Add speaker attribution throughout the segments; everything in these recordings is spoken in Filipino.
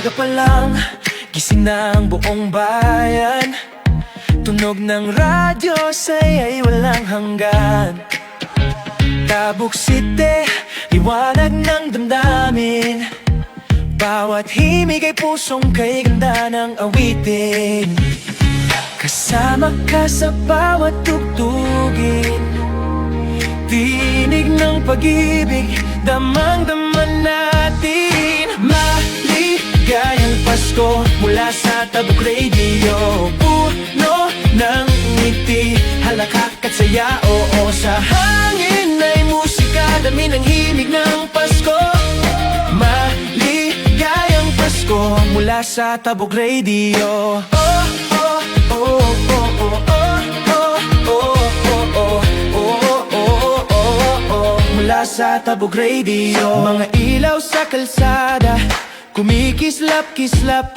Speaker 1: Umaga pa lang, gising na ang buong bayan. Tunog ng radyo, saya'y walang hanggan. Tabuk City, liwanag ng damdamin. Bawat himig ay pusong kay ganda ng awitin. Kasama ka sa bawat tugtugin. Tinig ng pag-ibig, damang-dama natin. Maligayang Pasko mula sa Tabuk Radio. Puno ng ngiti, halakhak at saya. Oo, sa hangin ay musika, dami ng himig ng Pasko. Maligayang Pasko mula sa Tabuk Radio. Oh, oh, oh, oh, oh, oh, oh, oh, oh, oh, mula sa Tabuk Radio. Mga ilaw sa kalsada, kumikislap-kislap,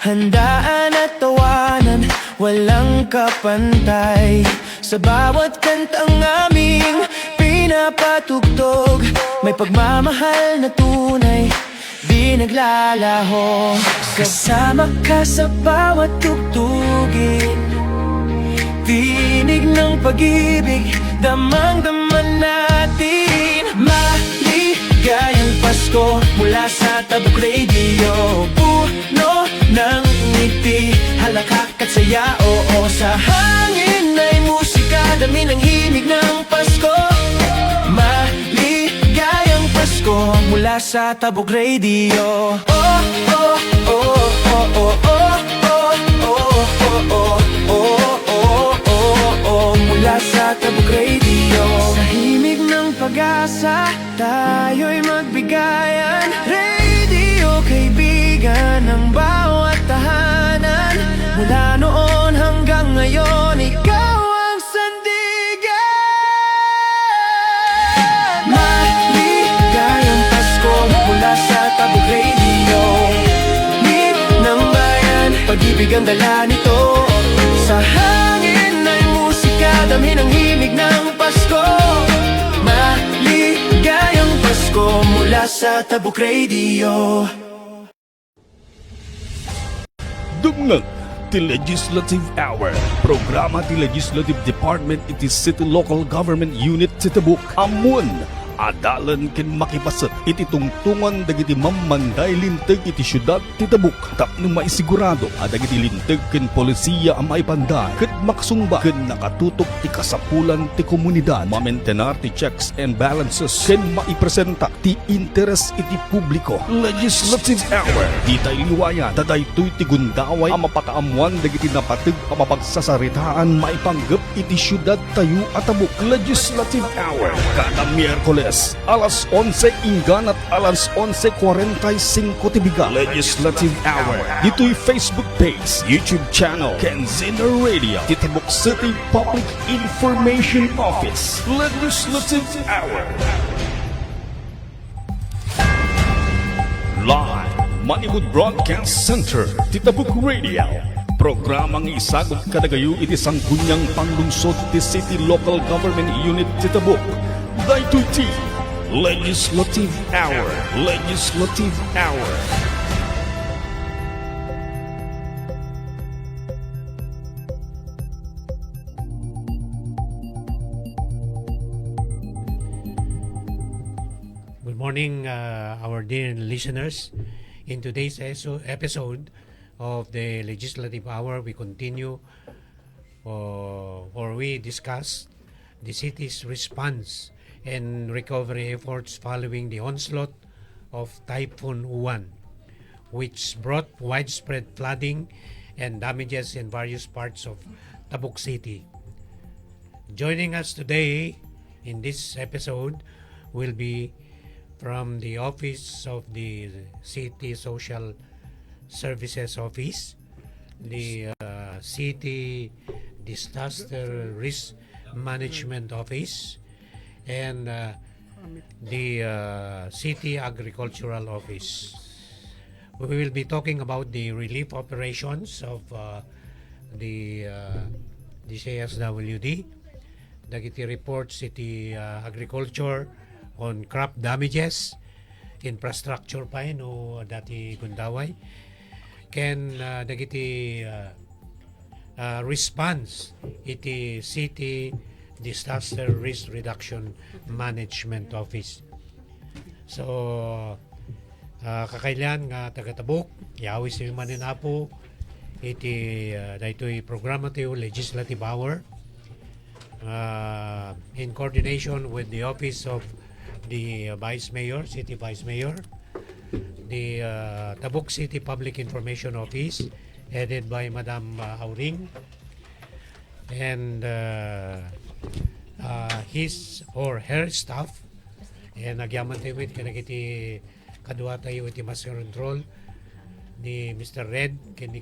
Speaker 1: handaan at tawanan, walang kapantay. Sa bawat kantang aming pinapatugtog, may pagmamahal na tunay, di naglalaho. Kasama ka sa bawat tugtugin. Tinig ng pag-ibig, damang-dama natin. Maligayang Pasko mula sa Tabuk Radio. Puno ng ngiti, halakhak at saya. Oo, sa hangin ay musika, dami ng himig ng Pasko. Maligayang Pasko mula sa Tabuk Radio. Oh, oh, oh, oh, oh, oh, oh, oh, oh, oh, oh, mula sa Tabuk Radio. Sa himig ng pag-asa, tayo'y magbigayan. Radio, kaibigan ng bawat tahanan. Mula noon hanggang ngayon, ikaw ang sandigan. Maligayang Pasko mula sa Tabuk Radio. Himig ng bayan, pag-ibig ang dala nito. Sa hangin ay musika, dami ng himig ng Pasko. Maligayang Pasko mula sa Tabuk Radio.
Speaker 2: Dungag ti Legislative Hour. Programa ti Legislative Department iti City Local Government Unit ti Tabuk. Amun adalan ken makipasat iti tungtungan dagiti mammanday linteg iti syudad ti Tabuk. Tapno maisigurado dagiti linteg ken polisiya ang maipandan ket maksungba ken nakatutok ti kasapulan ti komunidad. Mamentenar ti checks and balances ken maipresenta ti interes iti publiko. Legislative Hour. Ditay liwayan dadaytoy ti gundaway ang mapakaamuan dagiti napateg a mapagsasaritaan maipanggep iti syudad tayo at Tabuk. Legislative Hour kada Miyerkules alas 11 inggan at alas 11:45 tibiga. Legislative Hour dito'y Facebook page, YouTube channel, Kenzina Radio, Tabuk City Public Information Office. Legislative Hour live Manibud Broadcast Center, Tabuk Radio. Programang isagot kadagayo iti sanggunyang panglungsod ti City Local Government Unit ti Tabuk. Daytoy ti Legislative Hour. Legislative Hour.
Speaker 3: Good morning, our dear listeners. In today's episode of the Legislative Hour, we continue or we discuss the city's response and recovery efforts following the onslaught of Typhoon Uwan, which brought widespread flooding and damages in various parts of Tabuk City. Joining us today in this episode will be from the Office of the City Social Services Office, the City Disaster Risk Management Office, and the City Agricultural Office. We will be talking about the relief operations of the CSWD, dagiti reports iti agriculture on crop damages, iti infrastructure pa no dati Gundaway ken dagiti response iti City Disaster Risk Reduction Management Office. So kakailan nga taga-Tabuk yawi si maninapo iti daytoy programa tayo legislative hour in coordination with the office of the Vice Mayor, City Vice Mayor, the Tabuk City Public Information Office headed by Madam Auring and his or her staff and nagyaman tayo with kanagiti kadwa tayo iti master control ni Mr. Red ken ni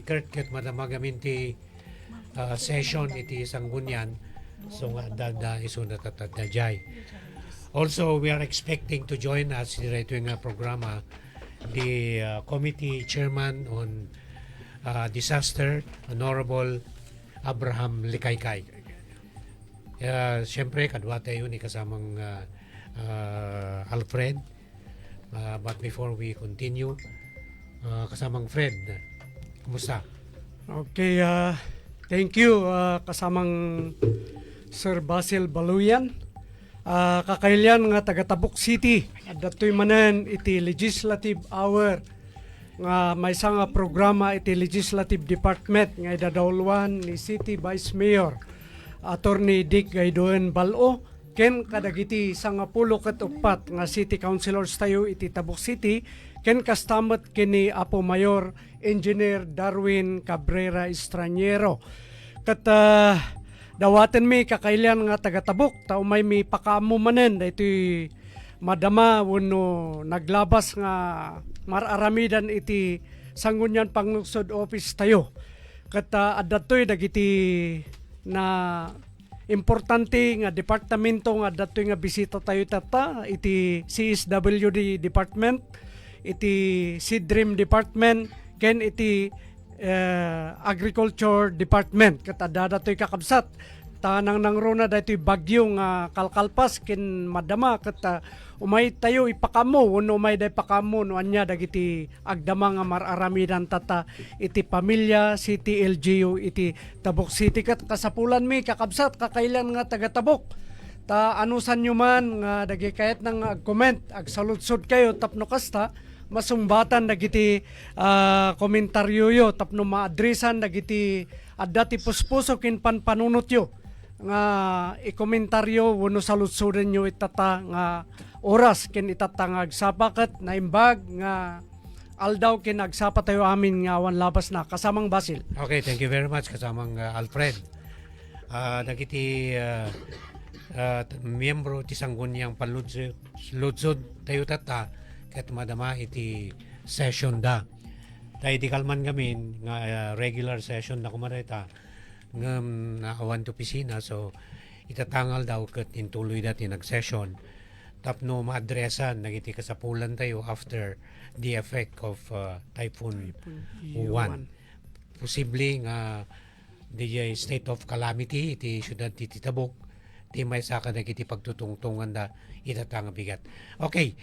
Speaker 3: Kurt ket madamagamin ti session iti Sanggunian so nga dagda iso natatadjay. Also we are expecting to join us dito nga programa the committee chairman on disaster Honorable Abraham Likaykay. Siyempre kadwa tayo ni kasamang Alfred. But before we continue, kasamang Fred, kumusta?
Speaker 4: Okay, thank you kasamang Sir Basil Baluyan. Kakailan nga taga-Tabuk City at datoy manen iti legislative hour nga may nga programa iti legislative department nga idadawluan ni City Vice Mayor Attorney Dick Gaydoen Balo ken kadagiti 14 nga city councilors tayo iti Tabuk City ken kastamot kini Apo Mayor Engineer Darwin Cabrera Estraniero kat dawaten mi kakailan nga taga-Tabuk tao may pakaamo manen daytoy madama wenno naglabas nga mararamidan iti Sanggunian Panglungsod Office tayo kat addatoy dagiti na importante nga departamento nga datoy nga bisita tayo tata iti CSWD department iti SIDRIM department ken iti agriculture department ket adda datoy kakabsat tanang nangrona daytoy bagyo nga kalkalpas ken madama ket umay tayo ipakamo wenno umay day pakamo no anya dagiti agdama nga mararamidan tata iti pamilya City LGU iti Tabuk City ket kasapulan mi kakabsat kakailan nga taga-Tabuk ta anusan nyo man nga dagi kayat nang ag-comment agsaludsod kayo tapno kasta masumbatan dagiti komentaryo yo tapno maadresan dagiti adda ti puspuso ken panpanunot yo nga ikomentaryo wenno saludsoden nyo itata nga oras ken itata nga agsapaket na imbag nga aldaw ken agsapa tayo amin nga awan labas na kasamang Basil.
Speaker 3: Okay, thank you very much kasamang Alfred. Dagiti miyembro ti Sangguniang Panludsod tayo tata ket madama iti session da. Tayo di kalman gamin nga regular session na kumareta ngam naawan to pisina so itatangal daw ket intuloy dati nag-session tapno maadresan nagiti kasapulan tayo after the effect of Typhoon Uwan. Posible nga the state of calamity iti syudad ti Tabuk ti may saka nagiti pagtutungtungan da itatang bigat. Okay,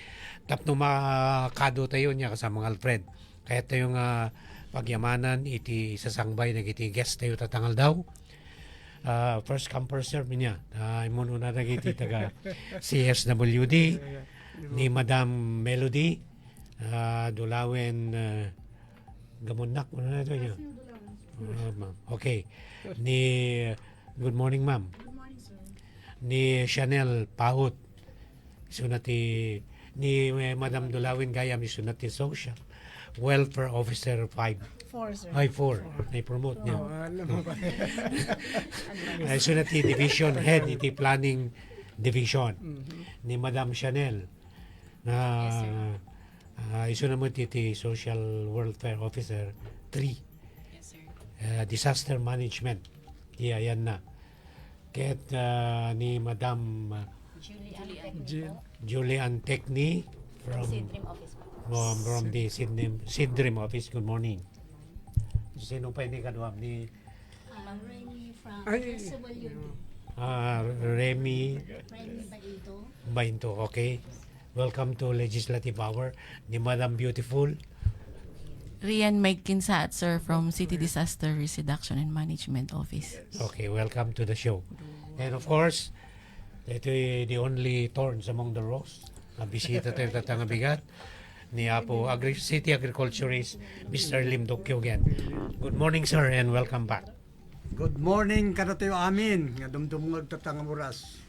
Speaker 3: tapno makado tayo niya kasama Alfred. Kaya tayo nga pagyamanan iti sasangbay nagiti guest tayo tatangal daw. First come first serve niya. Imun una nagiti taga CSWD ni Madam Melody Dulawen Gamunak una na ito niya. Okay. Ni good morning ma'am. Ni Chanel Paut sunati ni Madam Dulawin Gayam sunati social welfare officer 5
Speaker 5: sir.
Speaker 3: ay 4 na promote niya ay sunati division head iti planning division ni Madam Chanel na iso naman iti social welfare officer 3 disaster management yan na ket ni Madam Julian Techni from the SIDRIM office. Good morning. Sino pa ini kaduam ni
Speaker 5: Ma'am Remy from
Speaker 4: Ay.
Speaker 5: SWD.
Speaker 3: Remy
Speaker 5: Remy Baito.
Speaker 3: Bainto, okay. welcome to Legislative Hour ni Madam Beautiful.
Speaker 6: Rian Mike Kinsat, sir, from City Disaster Risk Reduction and Management Office.
Speaker 3: Okay, welcome to the show. And of course, ito the only thorns among the rose. Ang bisita tayo tatang bigat ni Apo City Agriculturist, Mr. Lim Dokyogen. Good morning, sir, and welcome back.
Speaker 7: Good morning karatayo amin nga dumdumngag tatang oras.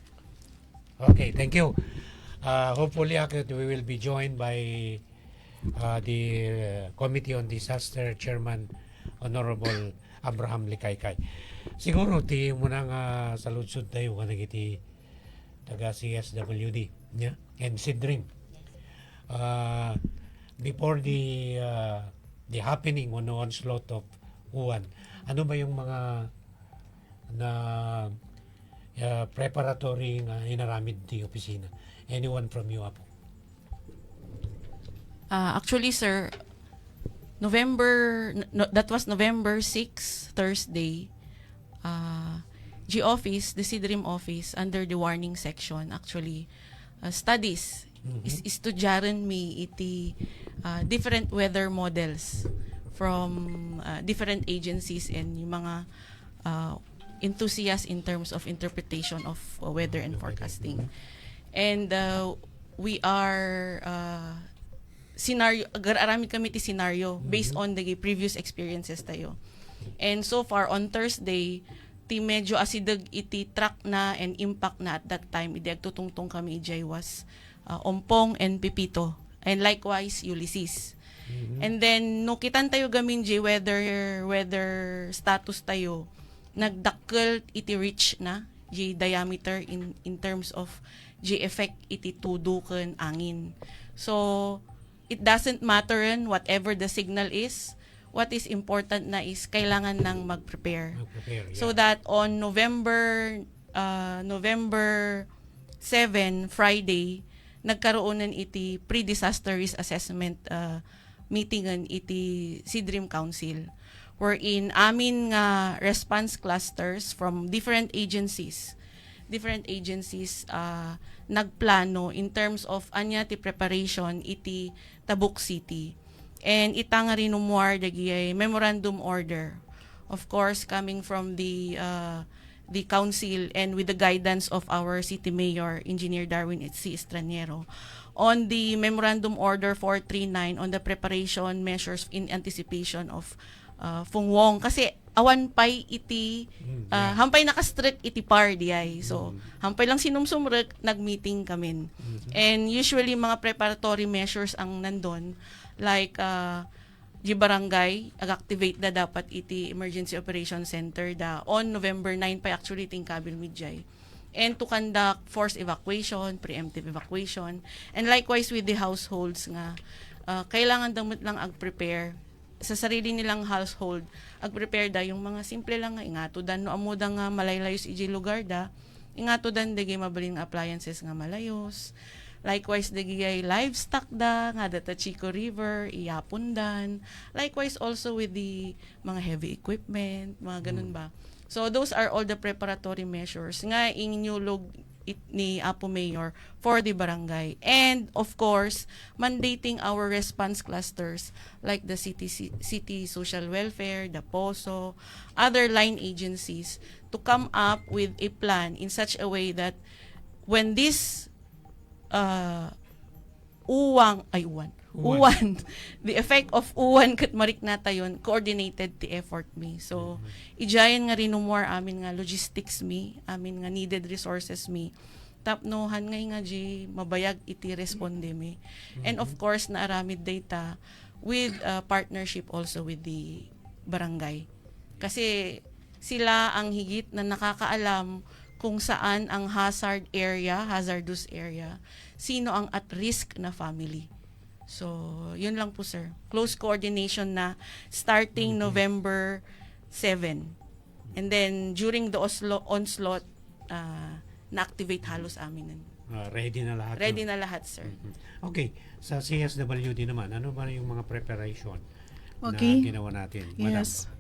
Speaker 3: Okay, thank you. Hopefully, we will be joined by the Committee on Disaster Chairman Honorable Abraham Likaykay. Siguro ti mo nang sa lutsod tayo kanang iti taga CSWD yeah? and SIDRIM. Before the happening on the onslaught of Wuhan, ano ba yung mga na preparatory nga inaramid di opisina? Anyone from you, Apo?
Speaker 6: Actually, sir, that was November 6, Thursday. G-Office, the CDRIM office, under the warning section, actually, studies, istudyaran mi iti different weather models from different agencies and yung mga enthusiasts in terms of interpretation of weather and forecasting. And we are scenario, agararami kami ti scenario based on the previous experiences tayo. And so far on Thursday, ti medyo asidag iti track na and impact na at that time, idi agtutungtong kami ijay was Ompong and Pipito. And likewise, Ulysses. And then, no kitan tayo gamin jay weather status tayo, nagdakkel iti reach na, jay diameter in terms of jay effect iti tudukan angin. So, it doesn't matter whatever the signal is. What is important na is kailangan nang mag-prepare. So that on November 7, Friday, nagkaroonan iti pre-disaster risk assessment meetingan iti CDRIM Council wherein amin nga response clusters from different agencies nagplano in terms of anya ti preparation iti Tabuk City. And ita nga rinumuar dagi memorandum order, of course coming from the council and with the guidance of our city mayor, Engineer Darwin C. Estraniero, on the memorandum order 439 on the preparation measures in anticipation of Fungwong. Kasi awan pay iti hampay naka-strict iti par diay. So hampay lang sinumsumrek nag-meeting kami. And usually mga preparatory measures ang nandon, like di barangay ag-activate da dapat iti emergency operation center da on November 9 pa actually ting Kabil Midjay, and to conduct forced evacuation, preemptive evacuation, and likewise with the households nga kailangan damot lang ag-prepare sa sarili nilang household, ag-prepare da yung mga simple lang nga ingato dan no amuda nga malaylayos iji lugar da, ingato dan dagay mabalin appliances nga malayos. Likewise, dagay livestock da, nga data Chico River, iyapundan. Likewise also with the mga heavy equipment, mga ganun ba. So those are all the preparatory measures nga inyulog ni Apo Mayor for the barangay. And of course, mandating our response clusters like the city social welfare, the POSO, other line agencies to come up with a plan in such a way that when this the effect of uwan kat marik nata yun, coordinated the effort mi. So, ijayan nga rinumor amin nga logistics mi, amin nga needed resources mi, tapnohan nga mabayag iti responde mi. And of course, naaramid data with partnership also with the barangay. Kasi sila ang higit na nakakaalam kung saan ang hazardous area, sino ang at risk na family. So, yun lang po sir. Close coordination na starting November 7. And then during the onslaught, na-activate halos amin.
Speaker 3: Ready na lahat.
Speaker 6: Ready na lahat sir.
Speaker 3: Okay, sa CSWD naman, ano ba yung mga preparation
Speaker 8: Okay.
Speaker 3: na ginawa natin? Madam?
Speaker 8: Yes.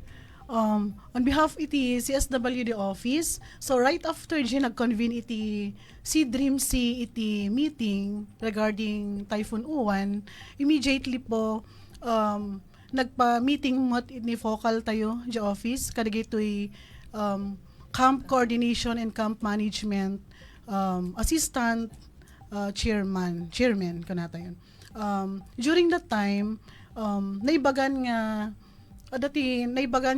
Speaker 8: On behalf iti CSWD office, so right after nag-convene iti Dream C iti meeting regarding Typhoon Uwan, immediately po nagpa-meeting mo ni focal tayo di office kadagitoy camp coordination and camp management assistant chairman kanata yun. During that time naibagan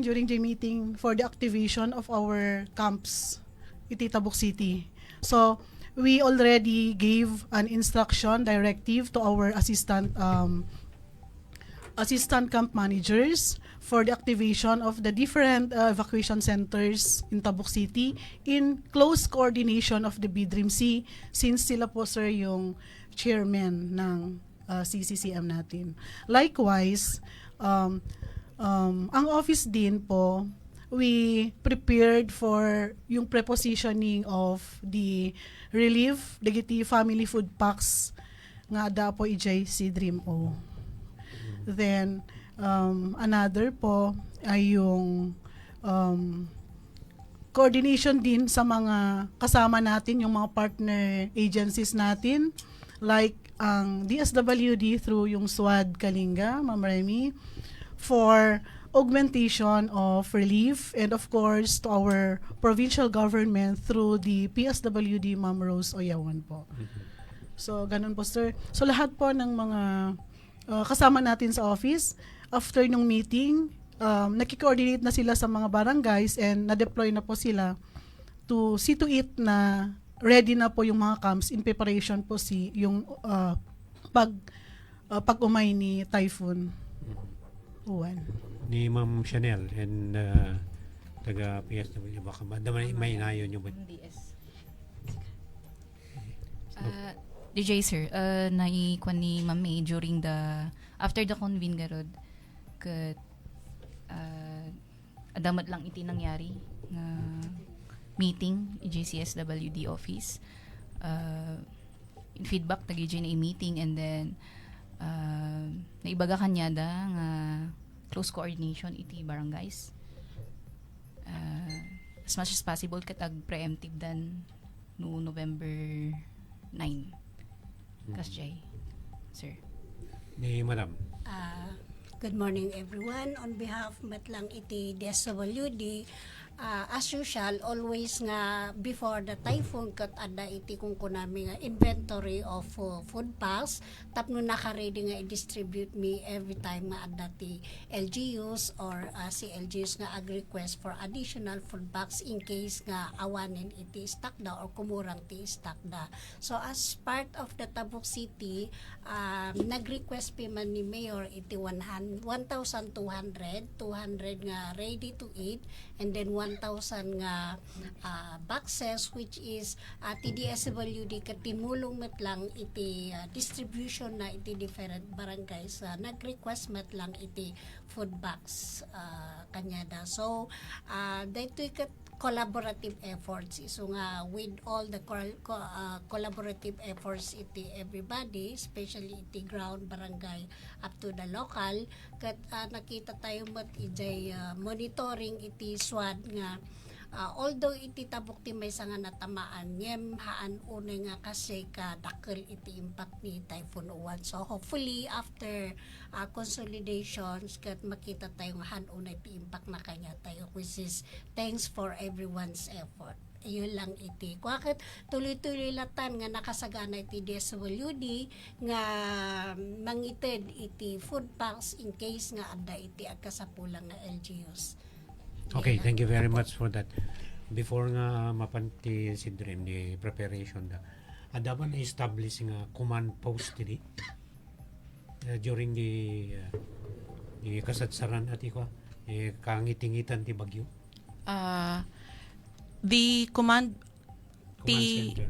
Speaker 8: during the meeting for the activation of our camps iti Tabuk City. So we already gave an instruction directive to our assistant camp managers for the activation of the different evacuation centers in Tabuk City in close coordination of the BDRIMC since sila po sir yung chairman ng CCCM natin. Likewise, ang office din po, we prepared for yung prepositioning of the relief, dagiti family food packs nga ada po ijay si Dream O. Then, another po ay yung coordination din sa mga kasama natin, yung mga partner agencies natin, like ang DSWD through yung SWAD Kalinga, Ma'am Remy, for augmentation of relief, and of course to our provincial government through the PSWD Ma'am Rose Oyawan po. So, ganun po sir. So, lahat po ng mga kasama natin sa office, after nung meeting, nakikoordinate na sila sa mga barangays and na-deploy na po sila to see to it na ready na po yung mga camps in preparation po yung pag-umay ni Typhoon Uwan.
Speaker 3: Ni Ma'am Chanel and taga PSW, baka may inayon nyo ba?
Speaker 5: DJ sir, naikuan ni Ma'am May during after the convene garod, kat adamat lang iti nangyari na meeting JCSWD office. In feedback tagi na meeting, and then naibaga kanya da nga close coordination iti barangays. As much as possible katag preemptive dan no November 9. Kasjay, sir.
Speaker 3: Ni Madam.
Speaker 9: Good morning everyone. On behalf matlang iti DSWD, as usual, always nga before the typhoon kat ada iti kung kunami nga inventory of food packs, tapno naka-ready nga i-distribute me every time nga ada ti LGUs or si LGUs nga ag-request for additional food packs in case nga awanin iti stock da or kumurang ti stock da. So as part of the Tabuk City, nag-request pa man ni Mayor iti 1,200 nga ready to eat, and then 1,000 nga boxes, which is TDSWD katimulong met lang iti distribution na iti different barangays, nag-request met lang iti food box kanyada. So daytoy kat collaborative efforts, so nga with all the collaborative efforts iti everybody, especially iti ground barangay up to the local, kat nakita tayo mat ijay monitoring iti SWAD nga although iti Tabuk ti may nga natamaan, ngem haan unay nga kasi dakkel iti impact ni Typhoon Uwan. So hopefully after consolidations kat makita tayo nga haan unay ti impact na kanya tayo, which is thanks for everyone's effort. Ayun lang iti. Bakit tuloy-tuloy latan nga nakasagana iti DSWD nga mangited iti food packs in case nga ada iti agkasapulang na LGUs.
Speaker 3: Okay, thank you very much for that. Before nga mapanti si Dream, the preparation da, ada ba na-establish nga command post dili? During the kasatsaran ati ko, kangitingitan ti bagyo?
Speaker 6: The command
Speaker 3: Center.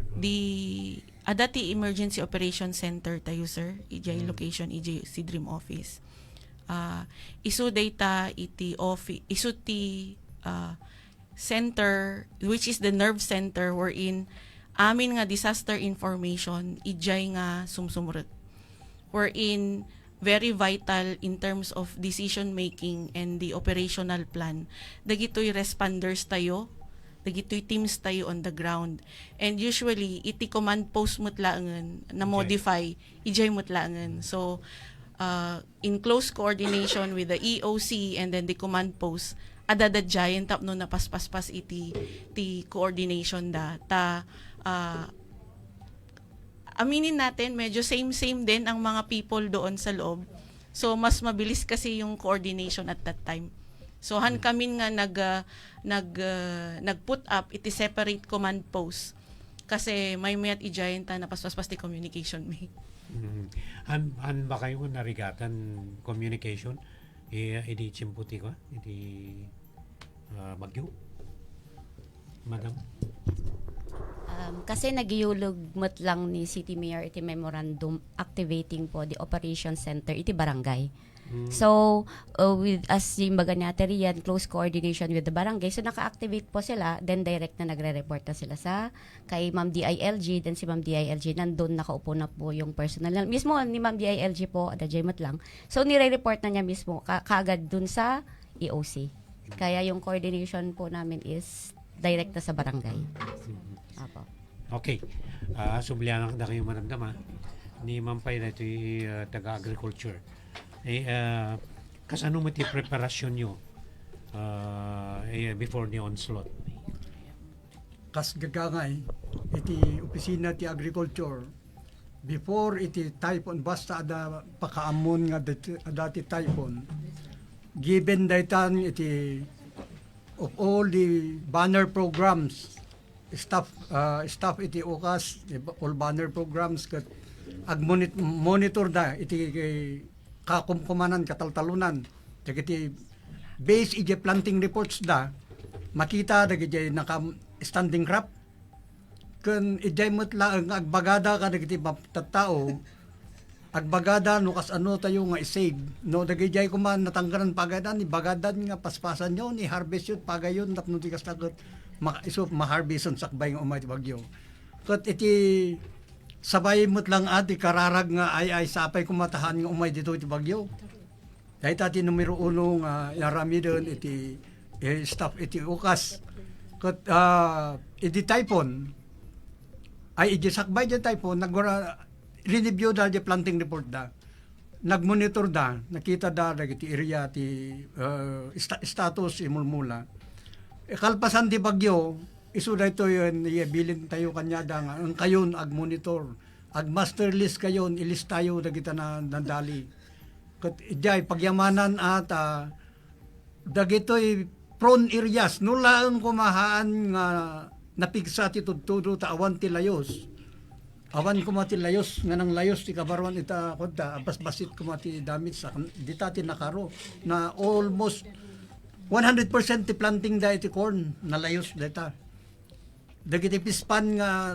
Speaker 6: ada ti emergency operation center tayo sir, ijay location ijay si Dream office. Isu data iti office, isu ti center which is the nerve center wherein amin nga disaster information ijay nga sumsumrut, wherein very vital in terms of decision making and the operational plan. Dagitoy responders tayo, dagitoy teams tayo on the ground. And usually, iti command post mutlaangan, na modify, ijay mutlaangan. So, in close coordination with the EOC and then the command post, adadadjayan tapno na paspaspas iti coordination da. Aminin natin, medyo same din ang mga people doon sa loob. So, mas mabilis kasi yung coordination at that time. So, han kami nga nag-put up iti separate command post kasi may mayat ijayan ta na paspaspas ti communication may.
Speaker 3: Han ba kayo narigatan communication? Idi chimputi ko? Idi Bagyo? Madam?
Speaker 10: Kasi nagiyulugmat lang ni City Mayor iti memorandum activating po the operation center iti barangay. So, with as yung baga natin yan, close coordination with the barangay. So, naka-activate po sila, then direct na nagre-report na sila sa kay Ma'am DILG, then si Ma'am DILG, nandun nakaupo na po yung personal. Mismo ni Ma'am DILG po, adajaymat lang. So, nire-report na niya mismo kaagad dun sa EOC. Kaya yung coordination po namin is direct na sa barangay. Apo.
Speaker 3: Okay. Sublihan na kayo maramdaman ni Ma'am Pay na ito taga-agriculture. Kasano mo ti preparasyon nyo before the onslaught?
Speaker 7: Kas gagangay, iti opisina ti agriculture, before iti typhoon, basta ada pakaamon nga dati typhoon, given daytan iti of all the banner programs, staff iti ukas, all banner programs, kat monitor da iti kakumkumanan, kataltalunan, dagiti base iti planting reports da, makita dagiti naka standing crop, kun ijay mutla ang agbagada ka dagiti tattao, agbagada no kas ano tayo nga isave, no dagiti kuman natanggaran pagadan, ni bagadan nga paspasan nyo, ni harvest yun, pagayon, tapno ti kastagot, iso ma-harveston sakbay nga umay ti bagyo. Kat iti sabay mo't lang ati kararag nga ay sapay kumatahan nga umay dito iti bagyo. Dahil tati numero 1 nga yarami doon iti staff iti ukas. Kat iti typhoon ay iti sakbay di typhoon review da di planting report da. Nagmonitor da, nakita da iti area ti status imulmula. Kalpasan di bagyo, iso da ito yun, bilin tayo kanya da nga, ang kayon ag-monitor, ag-master list kayon, ilist tayo da kita na nandali. Kat ijay, pagyamanan ata, dagitoy prone areas, nula ang kumahaan nga napigsa ti tudtudo ta awan ti layos. Awan kumati layos, nga nang layos ti kabarwan ita kodda, abas-basit kumati damit sa, di tati nakaro, na almost 100% ti planting da iti corn, na layos data. Dagiti pispan nga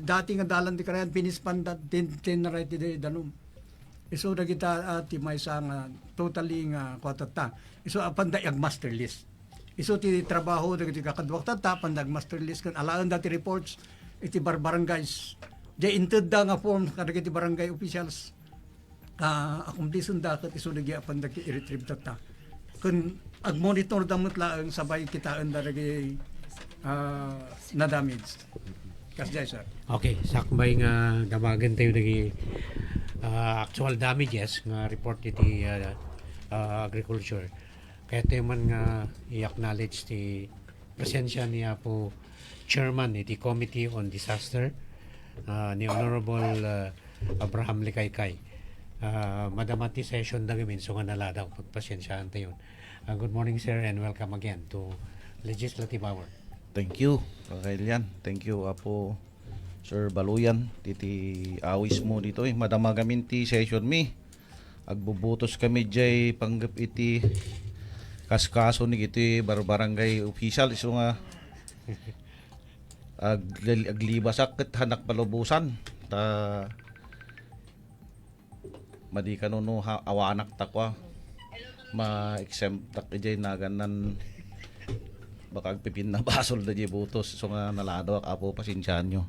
Speaker 7: dati nga dalan ti karayan pinispan da tinray ti danom. Iso dagita ti maysa nga totally nga kwatata. Iso apan da ag master list. Iso ti trabaho dagiti kakadwak tata pan dag master list kan alaan da ti reports iti barangays. Di inted da nga form kadagiti barangay officials. Accomplishon da ket iso dagi apan da i-retrieve tata. Kun ag monitor da mutlaeng sabay kitaan da dagi na damage. Kasjay, sir.
Speaker 3: Okay, sakbay nga damagan tayo nagi actual damages nga report iti agriculture. Kaya tayo man nga i-acknowledge ti presensya niya po chairman iti Committee on Disaster ni Honorable Abraham Likaykay. Madamati session da gamin so nga naladaw pagpasensyaan tayo. Good morning, sir, and welcome again to Legislative Hour.
Speaker 11: Thank you, Kailian. Thank you, Apo Sir Baluyan. Titi awis mo dito madama gamin ti session mi. Agbubutos kami jay panggap iti kaskaso ni iti barangay official. Iso nga aglibasak ket hanak palubusan. Ta madi kanuno awanak takwa ma-exempt tak jay naganan baka agpipin na basol da di butos so nga nalado apo pasensyahan nyo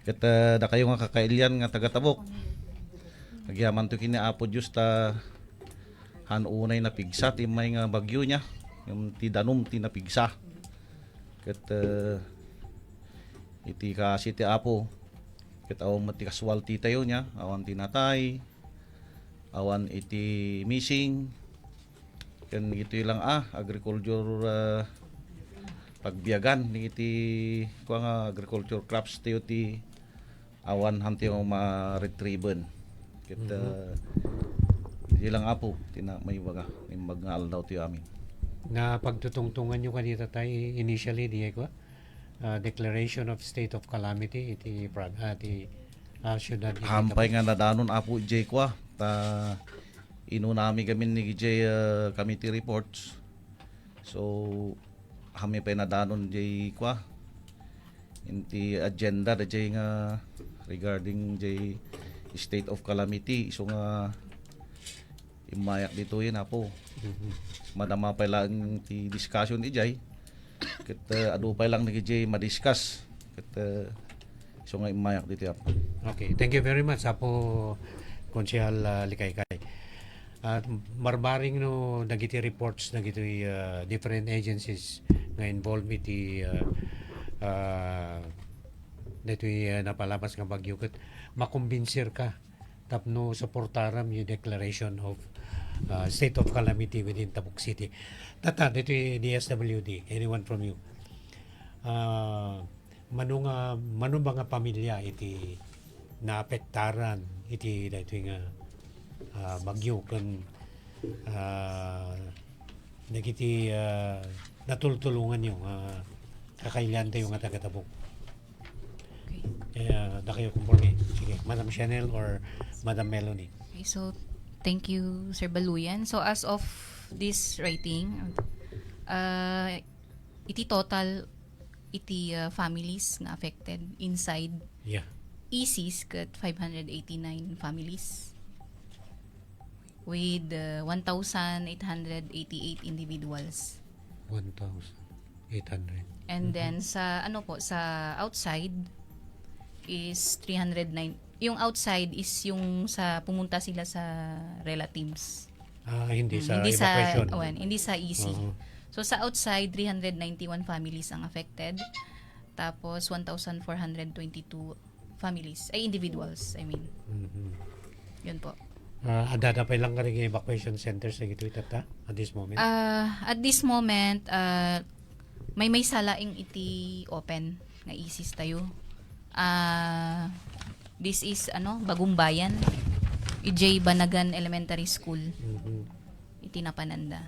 Speaker 11: ket da kayo nga kakailian nga taga-Tabuk Nagyaman to kini Apo Diyos ta hanunay na pigsa ti may nga bagyo niya. Yung ti danom ti napigsa. Ket iti kasi ti Apo. Ket awan mati kaswalti tayo niya. Awan ti natay. Awan iti missing. Ken ito lang agriculture pagbiyagan ni iti kuang agriculture crops tayo ti awan hanti yung ma-retrieven. Ket ilang Apo tina may baga imbag nga aldaw ti amin.
Speaker 3: Na pagtutungtungan nyo kanita tayo initially, Diego, declaration of state of calamity, iti syudad.
Speaker 11: Hampay nga nadanon Apo Jay kwa ta inunami kami ni Jay committee reports. So kami pa nadanon Jay kwa inti agenda da Jay nga regarding Jay state of calamity. So nga imayak dito yun Apo. Madama pa lang ti discussion ni Jay. Ket adu pa lang ni Jay madiscuss. Ket so nga imayak dito Apo.
Speaker 3: Okay, thank you very much Apo Konsyal Likaykay. At marbaring no dagiti reports dagiti different agencies nga involved iti dito'y napalabas nga bagyo ket makumbinsir ka tapno suportaram yung declaration of state of calamity within Tabuk City. Tata, dito yung DSWD, anyone from you? Manong mga pamilya iti naapektaran iti dito yung bagyo kan nagiti natultulungan yung kakailan tayo nga taga-Tabuk. Da kayo kumporme. Sige, Madam Chanel or Madam Melanie.
Speaker 5: Okay, so thank you, Sir Baluyan. So as of this writing, iti total iti families na affected inside ECs kat 589 families with 1,888 individuals.
Speaker 3: 1,800.
Speaker 5: And then sa sa outside is 309. Yung outside is yung sa pumunta sila sa relatives.
Speaker 3: Hindi sa evacuation.
Speaker 5: Hindi sa EC. So sa outside 391 families ang affected. Tapos 1,422 families, ay individuals, I mean. Yun po.
Speaker 3: Adada pa lang ka rin evacuation centers sa ito itata at this moment?
Speaker 5: At this moment, may salaing iti open nga ECs tayo. This is Bagong Bayan, EJ Banagan Elementary School. Iti Napananda.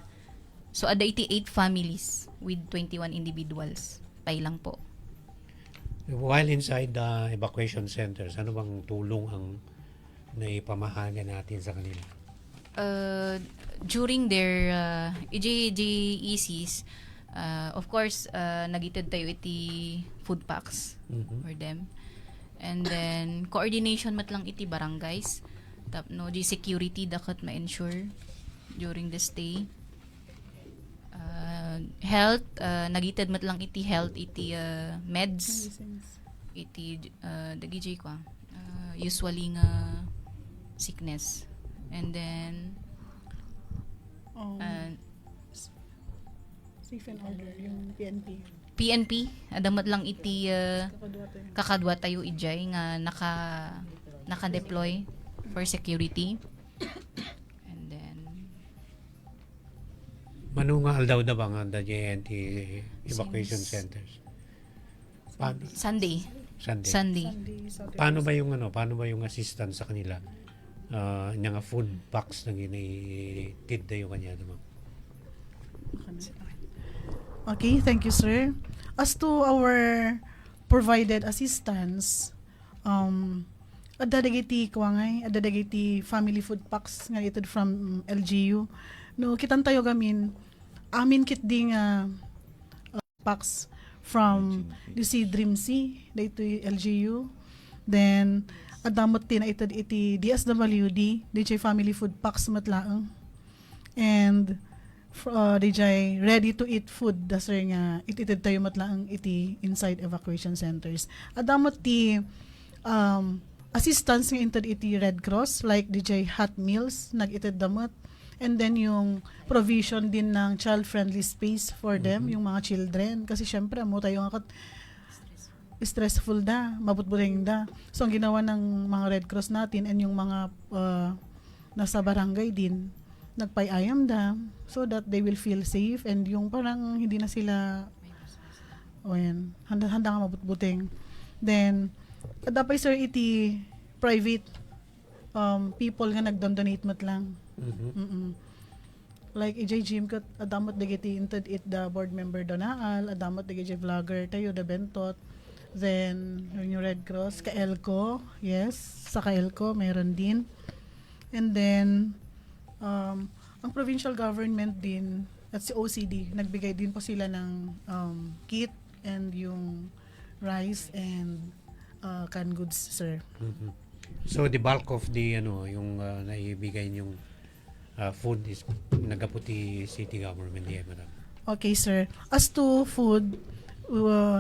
Speaker 5: So ada iti 8 families with 21 individuals. Pay lang po.
Speaker 3: While inside the evacuation centers, ano bang tulong ang naipamahagi natin sa kanila?
Speaker 5: During their EJECs, of course, nagitid tayo iti food packs for them. And then, coordination mat lang iti barangays. Tapno, di security dapat ma-ensure during the stay. Health, nagitid mat lang iti health, iti meds. Iti, dagijay ko usually nga sickness. And then,
Speaker 8: safe and order, yung
Speaker 5: PNP, adamat lang iti kakadwa tayo ijay nga naka-deploy for security. And then
Speaker 3: manunga aldaw na ba nga da JNT evacuation centers?
Speaker 5: Sunday. Paano ba yung assistance sa kanila? Nga food packs na ginitid na yung kanya naman.
Speaker 8: Okay, thank you, sir. As to our provided assistance, adadagiti family food packs nga itid from LGU. No, kitan tayo amin kit ding packs from DC Dream C, dito LGU. Then, adamot tin itid iti DSWD, DJ family food packs matlaang. And DJ ready to eat food dasar nga ititid tayo matlaang iti inside evacuation centers. Adamot ti assistance nga into iti Red Cross, like DJ Hot Meals, nag-itid damot. And then yung provision din ng child-friendly space for them, yung mga children. Kasi syempre, mo tayo nga stressful da, mabutburing da. So, ang ginawa ng mga Red Cross natin and yung mga nasa barangay din, nagpayayam da so that they will feel safe and yung parang hindi na sila handa nga mabutbuting. Then, dapat sir, iti private people nga nagdonate mat lang. Like EJ Jim kat adamot digiti inted it the board member donaal, adamot digiti vlogger tayo the bentot. Then yung Red Cross ka Elco, yes, sa ka Elco meron din. And then ang provincial government din at si OCD nagbigay din po sila ng kit and yung rice and canned goods, sir.
Speaker 3: So the bulk of the yung naibigay yung food is nagaputi city government diyan, madam.
Speaker 8: Okay, sir. As to food,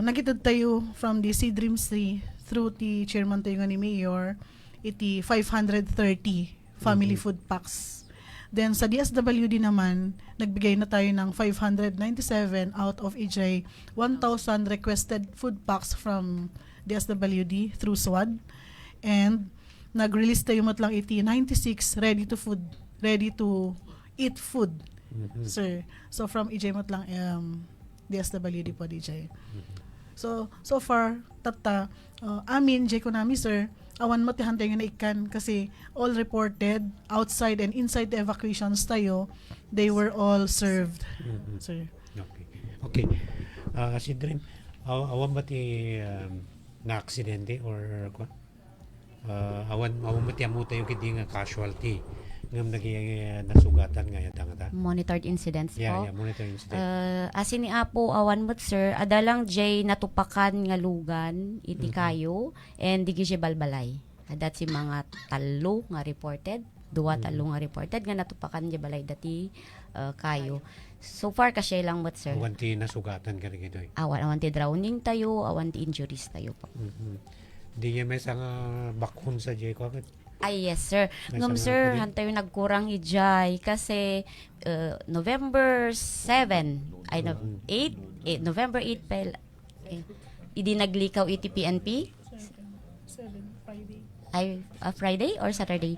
Speaker 8: nagitad tayo from the Sea Dreams 3 through the chairman tayo nga ni Mayor, iti 530 family food packs. Then sa DSWD naman, nagbigay na tayo ng 597 out of EJ 1,000 requested food packs from DSWD through SWAD. And nag-release tayo matlang iti 96 ready to eat food, sir. So from EJ matlang DSWD po DJ. So far tata amin J ko nami, sir, awan matihan tayo na ikan kasi all reported outside and inside the evacuations tayo, they were all served, sir.
Speaker 3: Okay. Si Dream, awan ba ti na aksidente or awan mati amo tayo kiti nga casualty ngam nasugatan nga yata.
Speaker 10: Monitored incidents po.
Speaker 3: Yeah, monitored incident.
Speaker 10: Asin ni Apo awan mo't sir, adalang jay natupakan nga lugan iti kayo and digi siya balbalay. Adat si mga talo nga reported, talo nga reported nga natupakan jay balay dati kayo. So far kasi lang mo't sir.
Speaker 3: Awan ti nasugatan ka rin ito.
Speaker 10: Awan ti drowning tayo, awan ti injuries tayo po.
Speaker 3: Di may nga bakhon sa jay ko agad.
Speaker 10: Ay, yes, sir. Ngam, sir, hantayo nagkurang ijay kasi November 7, ay, 8, November 8 pel, idi naglikaw iti PNP?
Speaker 8: 7, Friday.
Speaker 10: Ay, Friday or Saturday?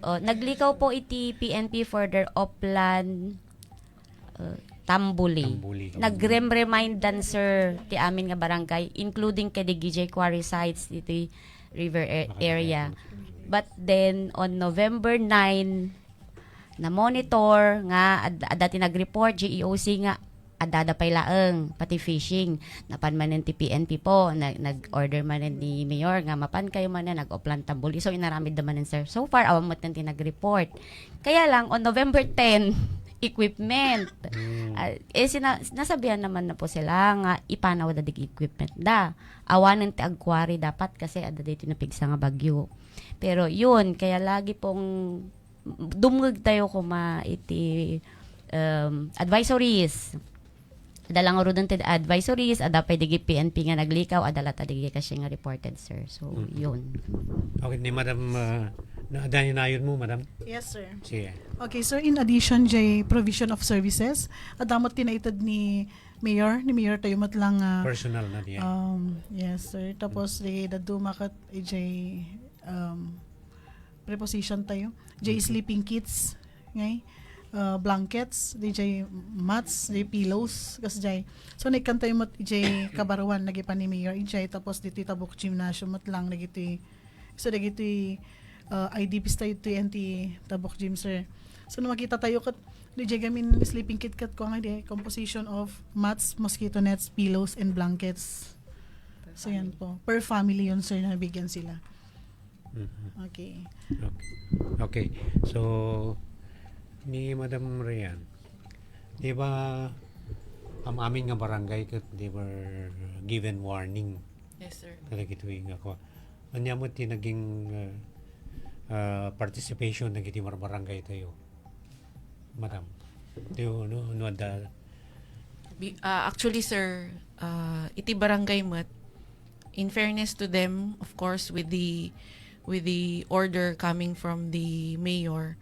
Speaker 10: Naglikaw po iti PNP for their Oplan Tambuli. Nag-remind dan, sir, ti amin nga barangay, including kay the GJ Quarry sites, iti river area. But then, on November 9, na-monitor nga, dati nag-report, GEOC nga, adada pay laeng, pati fishing. Napan manen ti PNP po, nag-order manen ni Mayor, nga mapan kayo manen, nag-oplan Tambuli. So, inaramid naman sir. So far, awang mo nag-report. Kaya lang, on November 10, equipment. Nasabihan naman na po sila nga ipanaw da dig equipment da. Awanan ti agkwari dapat kasi ada dito napigsa nga bagyo. Pero yun, kaya lagi pong dumugag tayo kuma iti advisories. Adalang uro dun ti advisories, ada pa digi PNP nga naglikaw, adala ta digi kasi nga reported, sir. So, yun.
Speaker 3: Okay, ni Madam, nayon mo, Madam?
Speaker 8: Yes, sir.
Speaker 3: Sige.
Speaker 8: Okay, sir, in addition, jay provision of services, adamot tinaitad ni Mayor tayo matlang
Speaker 3: Personal na diyan.
Speaker 8: yes, sir. Tapos, dadumakat, jay preposition tayo. Jay sleeping kits, ngay, blankets, jay mats, jay pillows, kas jay. So, nagkantay mat jay kabaruan, nagipan ni Mayor, jay, tapos dito tabok gymnasium matlang, nagiti, so nagiti, IDPs tayo to anti tabok gym, sir. So na makita tayo kat DJ gamin sleeping kit kat ko nga di composition of mats, mosquito nets, pillows and blankets. So yan po. Per family yun, sir, na nabigyan sila. Okay.
Speaker 3: Okay. So ni Madam Rian, di ba ang aming nga barangay kat they were given warning.
Speaker 6: Yes, sir.
Speaker 3: Kada gituing ako. Anya mo ti naging participation ng iti barangay tayo, Madam. No ada.
Speaker 6: Actually, sir, iti barangay mat, in fairness to them, of course, with the with the order coming from the mayor,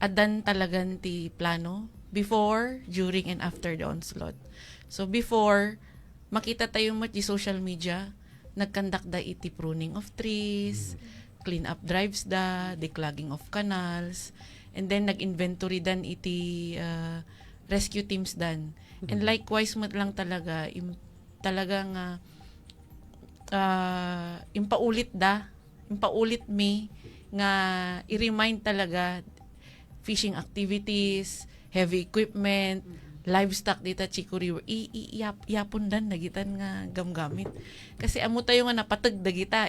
Speaker 6: adan talagan ti plano before, during, and after the onslaught. So before, makita tayo mo di social media, nagkandak da iti pruning of trees, clean up drives da, declogging of canals, and then nag-inventory dan iti rescue teams dan. And likewise mo lang talaga, talagang impaulit mi nga i-remind talaga fishing activities, heavy equipment, livestock dita Chico River, iyapon dan nagitan nga gamgamit. Kasi amo tayo nga napatag dagita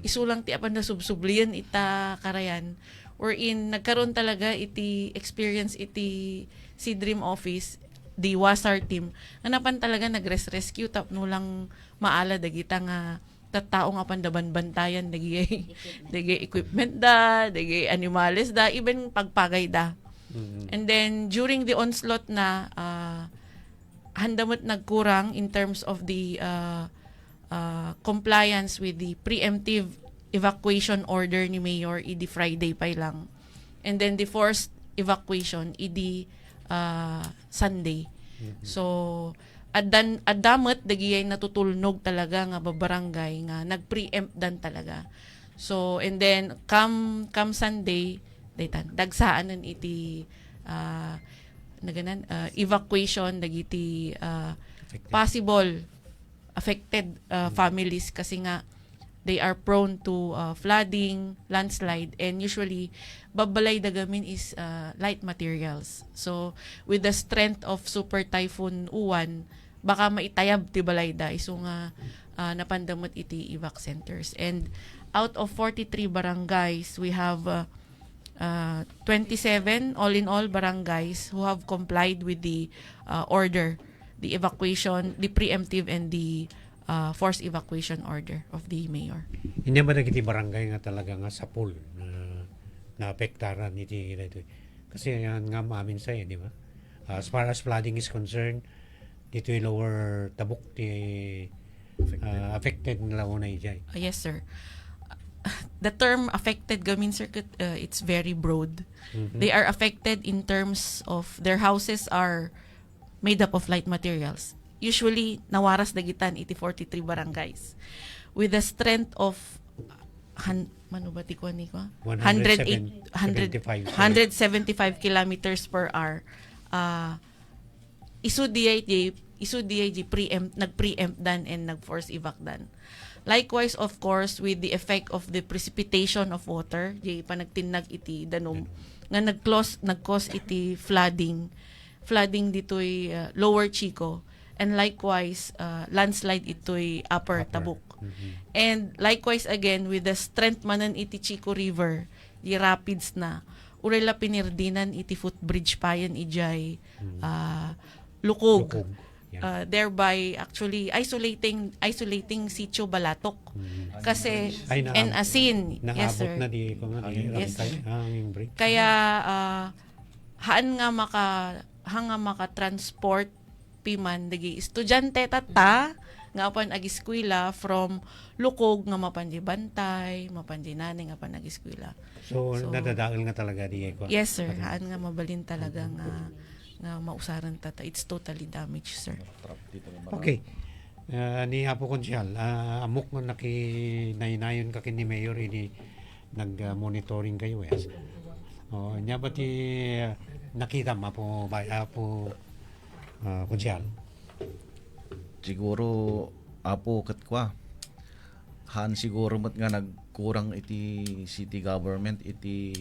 Speaker 6: isulang ti apan na subsublian ita karayan, wherein nagkaroon talaga iti experience iti si Dream Office, the WASAR team, napan talaga nag-rescue tapno lang maala dagita nga tattao nga pandaban-bantayan dagi equipment da, dagi animales da, even pagpagay da. And then during the onslaught na handamot nagkurang in terms of the compliance with the preemptive evacuation order ni Mayor idi Friday pa lang. And then the forced evacuation idi Sunday. So adamot dagiyay natutulnog talaga nga babarangay nga nagpreempt dan talaga. So and then come Sunday dagsaanan iti evacuation dagiti possible affected families kasi nga they are prone to flooding, landslide, and usually babalay dagamin is light materials. So with the strength of Super Typhoon Uwan, baka maitayab ti balayda iso nga napandamot iti evac centers. And out of 43 barangays, we have 27 all in all barangays who have complied with the order, the evacuation, the preemptive, and the forced evacuation order of the mayor.
Speaker 3: Hindi ba nagiti barangay nga talaga nga sa pool na naapektaran iti kasi yan nga maamin sa di ba? As far as flooding is concerned, dito yung lower tabuk ti affected nila una ijay.
Speaker 6: Yes, sir. The term affected gamin circuit, it's very broad. They are affected in terms of their houses are made up of light materials. Usually nawaras dagitan iti 43 barangays with the strength of 175 kilometers per hour. Isu DIG nag-preempt dan and nag-force evac dan. Likewise, of course, with the effect of the precipitation of water, di panagtinag iti danom, nga nag-cause iti flooding dito'y lower Chico, and likewise, landslide ito'y upper Tabuk. And likewise again, with the strength manan iti Chico River, di rapids na, urela pinirdinan iti footbridge payan ijay, lukog. Thereby actually isolating Sitio Balatok kasi and Asin. Yes, sir.
Speaker 3: Na di ko nga
Speaker 6: Yes.
Speaker 3: break.
Speaker 6: Kaya haan nga maka transport piman dagi estudyante tata nga apan ag-eskwela from Lukog nga mapandi Bantay, mapandi Nanay nga apan ag-eskwela.
Speaker 3: So nadadaol nga talaga di ko.
Speaker 6: Yes, sir. Haan nga mabalin talaga nga mausaran tata. It's totally damaged, sir.
Speaker 3: Okay. Ni Apo Konsyal, amok nga nakinaynayon ka kin ni Mayor ini nag-monitoring kayo nya ba ti nakita mo Apo Konsyal?
Speaker 11: Siguro Apo katkwa han siguro mat nga nagkurang iti city government iti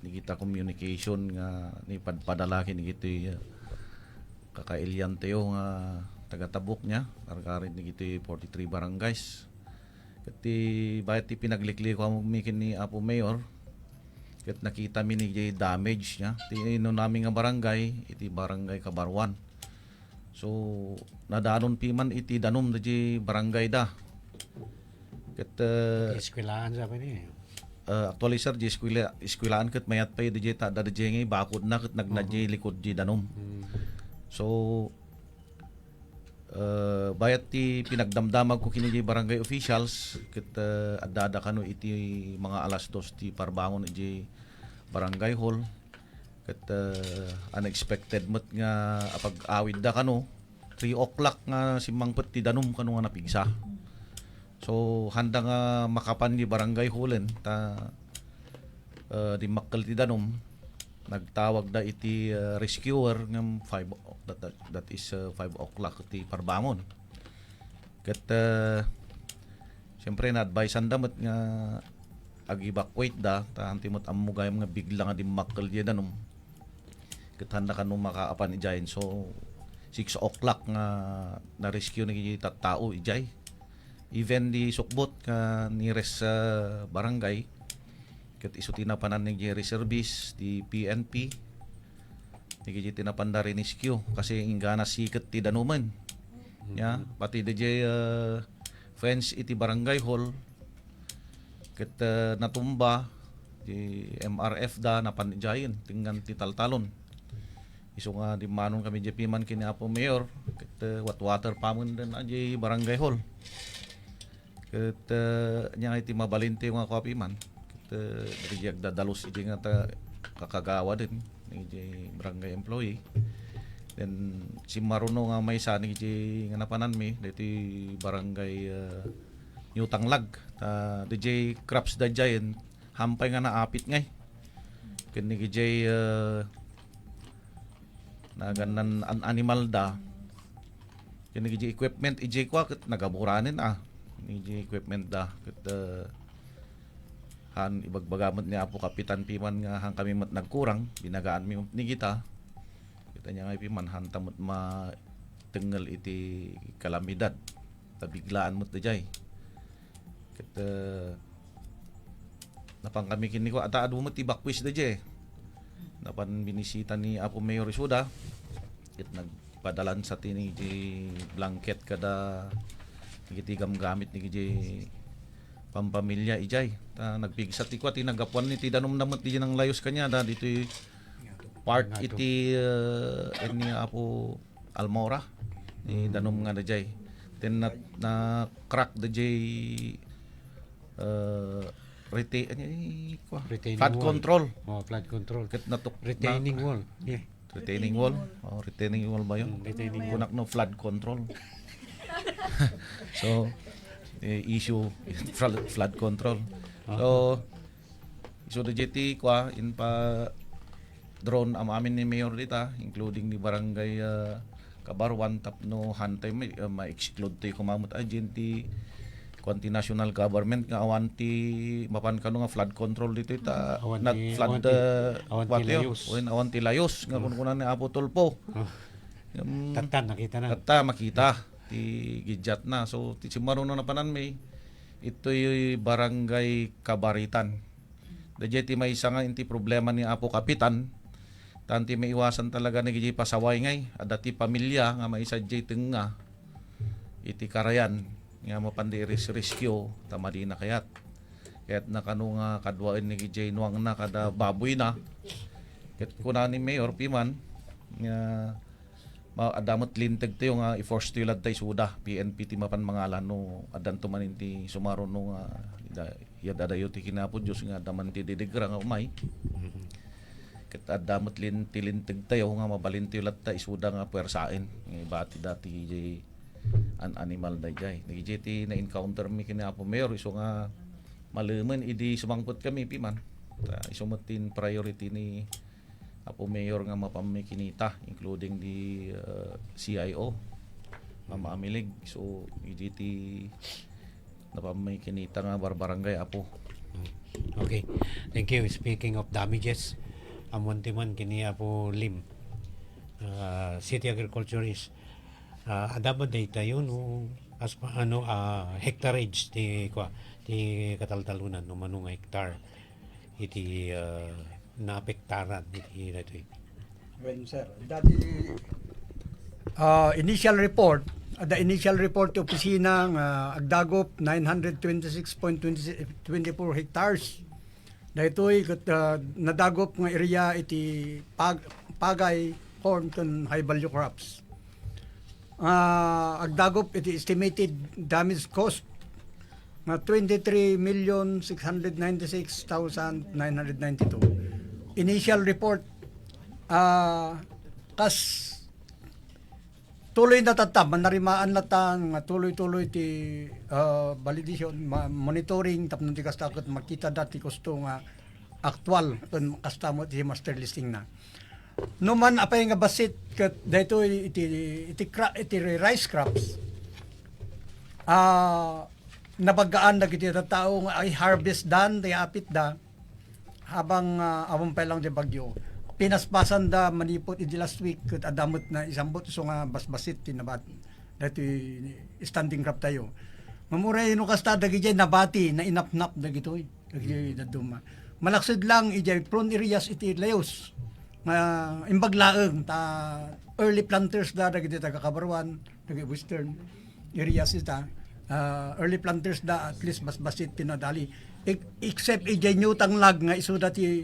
Speaker 11: nikita communication nga ni padalakin iti kakailyan tayo nga taga-Tabuk niya karkarin iti 43 barangays kati bayat ti pinaglikli ko mikin ni Apo Mayor kat nakita mi ni damage niya ti no namin nga barangay iti barangay Kabarwan. So nadanon piman iti danom di barangay da ket
Speaker 3: eskwelaan sabi ni
Speaker 11: actually sir di eskwelaan ket mayat pa di ta da di ngay bakod na ket nagnadji likod di danom. So bayat ti pinagdamdamag ko kini barangay officials ket adada kano iti mga alas 2 ti parbangon iti barangay hall ket unexpected met nga apag awid da kano 3 o'clock nga simmangpet ti danom kano nga napigsa. So handa nga makapan ni barangay hallen ta di makkel ti danom nagtawag da iti rescuer ngam 5 that is 5 o'clock ti parbangon. Ket siyempre na-advisean da met nga ag-evacuate da ta antimot ammo gayam nga bigla nga di makkel di danom. Ket handa kanu makaapan ijay. So 6 o'clock nga na-rescue ni tattao ijay. Even di sukbot ka ni res barangay ket isu tinapanan ni reservice di PNP nigi tinapan da rescue kasi ingana siket ti danuman ya pati DJ fence iti barangay hall ket natumba di MRF da napan jayen tinggan ti taltalon isu nga di manon kami JP man kini Apo Mayor ket water pamon den aji barangay hall ket nya iti mabalinte nga kapi man ket dadalos iti nga ta kakagawa din ni barangay employee then si Maruno nga may sani iti nga napanan mi diti barangay New Tanglag ta DJ Crops da Giant hampay nga naapit ngay ken ni DJ na ganan an animal da ken ni equipment ij kwa ket nagamuranin ni equipment da ket han ibagbagamot ni Apo Kapitan Piman nga hang kami mat nagkurang binagaan mi ni kita nya nga piman han tamot ma tengel iti kalamidad tabiglaan mo dayay ket napang kami kini ko ata adu mo ti bakwis dayay napan binisita ni Apo Mayor Isuda ket nagpadalan sa tini di blanket kada iti gamgamit ni di pampamilya ijay ta nagpigsat ti kwa tinagapuan ni ti danom namot di nang layos kanya da dito part iti ni Apo Almora ni danom nga dajay then na crack dajay flood control
Speaker 3: flood control
Speaker 11: ket natuk
Speaker 3: retaining wall
Speaker 11: retaining wall retaining wall ba yun kunak no flood control so issue flood control so the JT kwa in pa drone am amin ni Mayor dita including ni barangay Kabarwan tapno hantay ma-exclude tayo kumamot agenti kwanti national government nga awanti mapan kano nga flood control dito ita not flood awanti layos nga kunan ni Apo Tulpo tata makita ti gidyat na so ti simaruno na panan may ito'y barangay Kabaritan dajay ti may isa nga inti problema ni Apo Kapitan tanti may iwasan talaga ni gijay pasaway ngay adati pamilya nga may isa jay tenga iti karayan nga mapandi rescue tamadi na kayat nakano nga kadwain ni gijay nuang na kada baboy na ket kuna ni Mayor Piman nga adamot linteg tayo nga i-force tayo ladtay suda PNP ti mapan mangalan no adan tumanin ti sumaro no nga yadadayo ti kinapod Diyos nga daman ti didigra nga umay ket adamot linteg tayo nga mabalinti ladtay suda nga puwersain bati dati an animal dayjay nagiti na encounter mi kini Apo Mayor iso nga malumen idi sumangpot kami Piman isumatin priority ni Apo Mayor nga mapamikinita including di CIO Mama Amilig so iti napamikinita nga barangay Apo.
Speaker 3: Okay, thank you. Speaking of damages amon timan kini Apo Lim city agriculturist adamod data yun as hectareage ti kataltalunan no manung hektar iti naapektaran iti datoy.
Speaker 7: Well, sir, dati initial report the initial report ti opisina nga agdagop 926.24 hectares daytoy ket nadagop nga area iti pagay corn ken high value crops. agdagop iti estimated damage cost nga 23,696,992. Initial report kas tuloy na tatab manarimaan latang tuloy-tuloy ti validation monitoring tapno ti kastakot makita dati gusto nga actual kun kastamo ti master listing na. No man apay nga basit ket dayto iti rice crops. Nabagaan na kiti tao nga ay harvest dan ti apit da habang awang pa lang di bagyo. Pinaspasan da manipot iti last week ket adamot na isambot so nga basbasit tinabat dayto standing crop tayo. Mamuray no kasta dagiti nabati na inapnap dagitoy dagiti daduma. Malaksid lang ijay prone areas iti layos. Imbaglaeng ta early planters da dagiti taga Kabarwan dagiti western areas ita early planters da at least basbasit pinadali except ijay new tanglag nga isu dati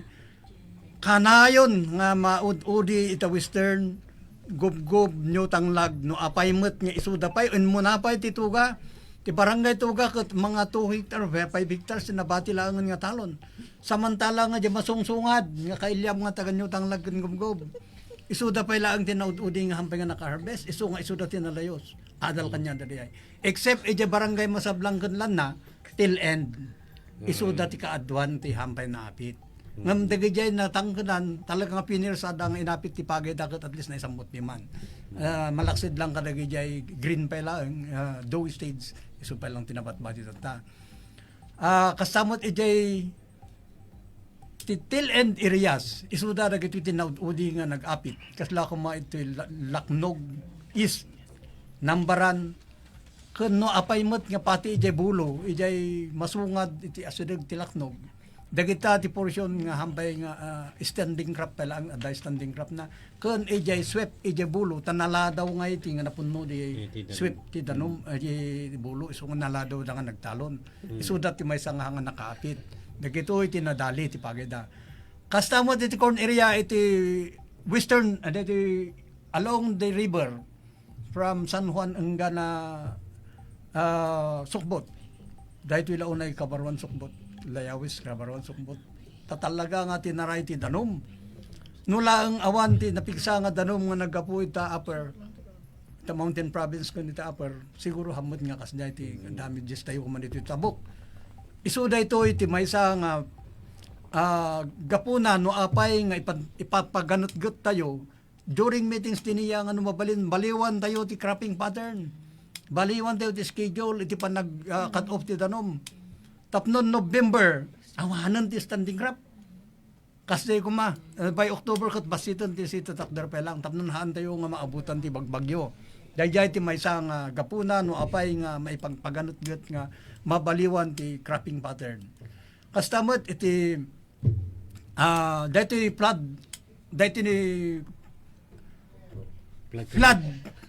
Speaker 7: kanayon nga maud-udi ita western gub-gub new tanglag no apay met nga isu da pay en munapay tituga ti barangay tuga ket mga 2 hectare 5 hectares nabati lang nga talon. Samantala nga di masungsungad nga kailyam nga taga nyutang lagken gumgob. Isuda pa lang tinaud-udi nga hampay nga naka-harvest, isu nga isuda tinalayos. Adal kanya dadi ay. Except ije barangay masablangken lan na till end. Isuda ti kaadwan ti hampay na apit. Ngam dagijay na tangkenan talaga nga pinirsada nga inapit ti pagay daket at least na isambot ni man. Malaksid lang kadagijay green pa lang dough stage isu pa lang tinabat-bati ta. Kasamot ijay till end areas isuda dagiti tinaud-udi nga nag-apit kasla kuma iti Laknog East Nambaran ken no apay met nga pati ijay bulo ijay masungad iti asideg ti Laknog dagita ti portion nga hambay nga standing crop pa lang aday standing crop na ken ijay swept ijay bulo tanaladaw nga iti nga napunno di swept ti danom iti bulo isu nga naladaw da nga nagtalon isuda ti maysa nga nakaapit dagito iti nadali ti pageda kastamo iti corn area iti western iti along the river from San Juan hanggang na Sukbot dahito ilaunay Kabarwan Sukbot Layawis Kabarwan Sukbot tatalaga nga tinaray ti danom nula ang awan ti napigsa nga danom nga naggapu ita upper the mountain province kun ita upper siguro hamot nga kasda iti damages tayo kuman iti tabok isu dayto iti maysa nga gapuna no apay nga ipapaganot-got tayo during meetings tiniya nga mabalin baliwan tayo ti cropping pattern baliwan tayo ti schedule iti panag cut off ti danom tapnon November awanan ti standing crop kasi kuma by October kat basiton ti sito takder pa lang tapnon haan tayo nga maabutan ti bagbagyo dayjay ti maysa nga gapuna no apay nga maipagpaganot-got nga mabaliwan ti cropping pattern. Kastamot iti dahito flood dahito ni flood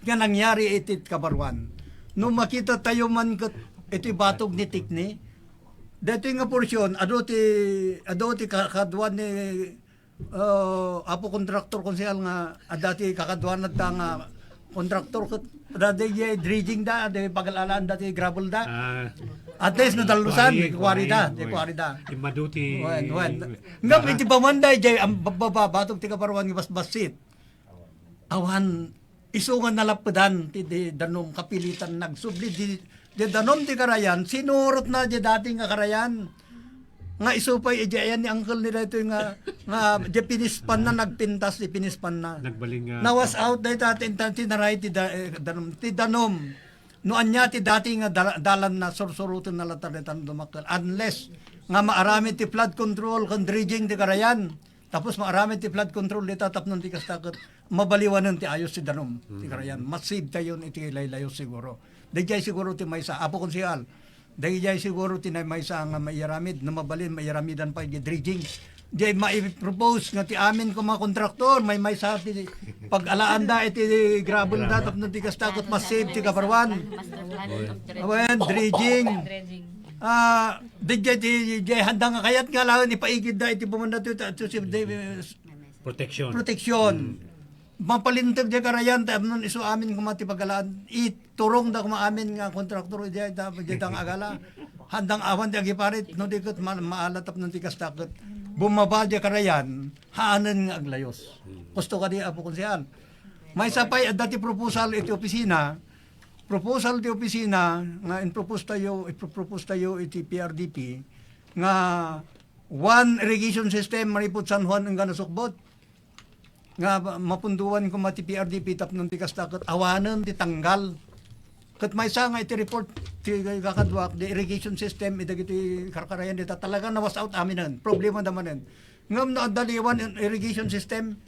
Speaker 7: nga nangyari iti Kabarwan. No makita tayo man ket iti batog ni Tikni dahito nga porsyon ado ti kakadwan ni apo kontraktor konsehal nga dati kakadwan at nga kontraktor ket dati dredging da ade pagalalaan dati gravel da at least nadalusan kwari da
Speaker 3: Imaduti
Speaker 7: ngam iti pamanday jay ang babatog ti Kabarwan nga basbasit awan isu nga nalapedan ti danom kapilitan nagsubli di danom ti karayan sinurot na di dati nga karayan nga isupay ayan ni uncle nila ito nga di pinispan na nagpintas di pinispan na
Speaker 3: nagbaling
Speaker 7: nawas out dahil dati naray ti danom no anya ti dati nga dalan na sursurutin na lataritan dumakal unless nga maarami ti flood control kan dredging ti karayan tapos maarami ti flood control dita tapnon ti kastakot mabaliwanan ti ayos ti danom ti karayan massive tayo iti laylayo siguro dayjay siguro ti maysa apo konsehal dayjay siguro ti maysa nga mairamid no mabalin mairamidan pa iti dredging di mai-propose nga ti amin ko mga kontraktor may maysa ti pag-alaan da iti gravel da tapno ti kastakot massive ti Kabarwan awen dredging di handa nga kayat nga lang ipaigid da iti bumanda to
Speaker 3: protection
Speaker 7: mapalintag di karayan tayo nun iso amin kumati pagalaan iturong da kumaamin nga kontraktor di dang agala handang awan di agiparit no di kat maalatap ng tikas takot bumaba di karayan haanan nga aglayos gusto ka di apo konsyal may sapay at dati proposal iti opisina nga propose tayo iti PRDP nga one irrigation system maripot San Juan ang ganasukbot nga mapunduan ko mati PRDP tapnon ti kastakot awanen ti tanggal ket maysa nga iti report ti kakadwak the irrigation system idagiti karkarayan dita talaga nawas out aminan problema damanen ngam no adaliwan irrigation system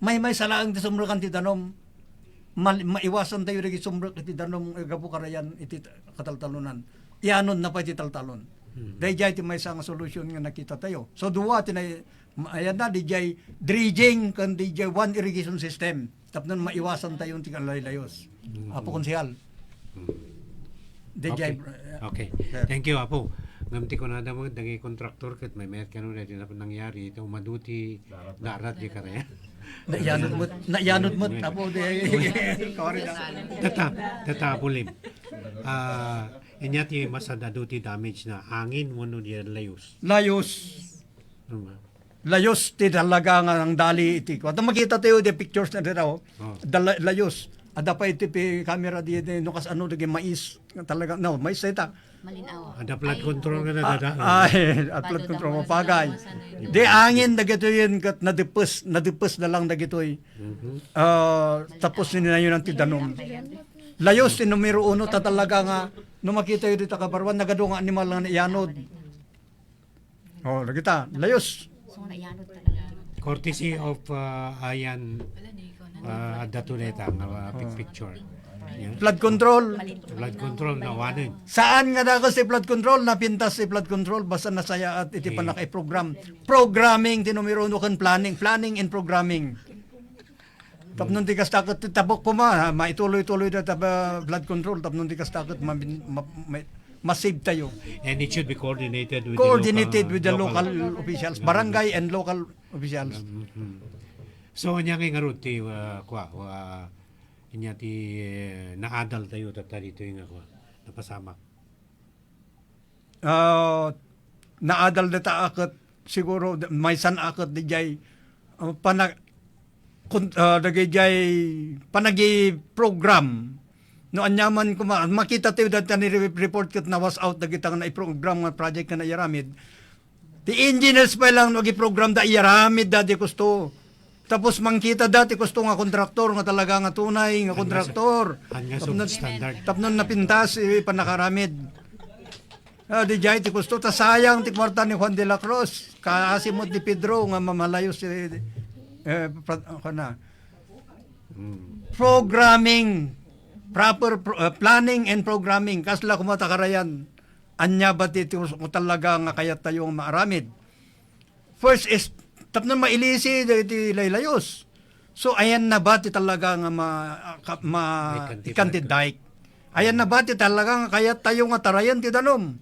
Speaker 7: may salaang ti sumrukan ti danom maiwasan tayo dagi sumruk iti danom gapu karayan iti kataltalunan ianon na pa iti taltalon dayjay ti maysa nga solusyon nga nakita tayo so duwa tinay ayan na, DJ dredging kan DJ one irrigation system. Tapos maiwasan tayong tingalalayos. Apo konsyal. DJ.
Speaker 3: Okay. Thank you, Apo. Ngamti ko na mo dangi kontraktor ket may mayat kanu dati na nangyari ito maduti darat di karaya.
Speaker 7: Nayanod mo Apo de.
Speaker 3: Tata bulim. Inyati masada duti damage na angin wano di layos.
Speaker 7: Layos ti talaga nga ang dali iti ko. At makita tayo di pictures na dito. Layos. Ada pa iti camera di nukas ano di mais talaga no mais ita.
Speaker 5: Malinaw.
Speaker 3: Ada flood control nga na dada.
Speaker 7: At flood control mapagay. Di angin dagito yun kat nadipes na lang dagitoy. Tapos nila yun ang tidanom. Layos ti numero 1 ta talaga nga no makita yun dito kabarwan nagado nga animal lang na iyanod. Kita layos.
Speaker 3: Courtesy of Ayan Datuneta nga picture.
Speaker 7: Flood control.
Speaker 3: Flood control na wanin.
Speaker 7: Saan nga dako si flood control? Napintas si flood control basta nasaya at iti panakay program. Programming ti numero 1 kan planning and programming. Tapnon ti kastakot ti tabok ko maituloy-tuloy na flood control tapnon ti kastakot masave tayo.
Speaker 3: And it should be coordinated with
Speaker 7: the local officials, barangay and local officials.
Speaker 3: So anya nga ruti inya ti naadal tayo tata dito nga napasama.
Speaker 7: Naadal data akot siguro may san akot di jay panagi program no anyaman ko makita tayo dati ni report kat na was out dagitang na i-program nga project na iaramid. The engineers pa lang nagi-program da iaramid dati gusto. Tapos mangkita dati gusto nga kontraktor nga talaga nga tunay nga kontraktor. Tapnon napintas panakaramid. Di jay ti gusto ta sayang ti kwarta ni Juan de la Cruz. Kaasimot di Pedro nga mamalayo si programming proper planning and programming kasla kumata karayan anya ba ti talaga nga kayat tayo maaramid first is tapno mailisi ti laylayos so ayan na ba ti talaga nga ikanti dike ayan na ba ti talaga nga kayat tayo nga tarayan ti danom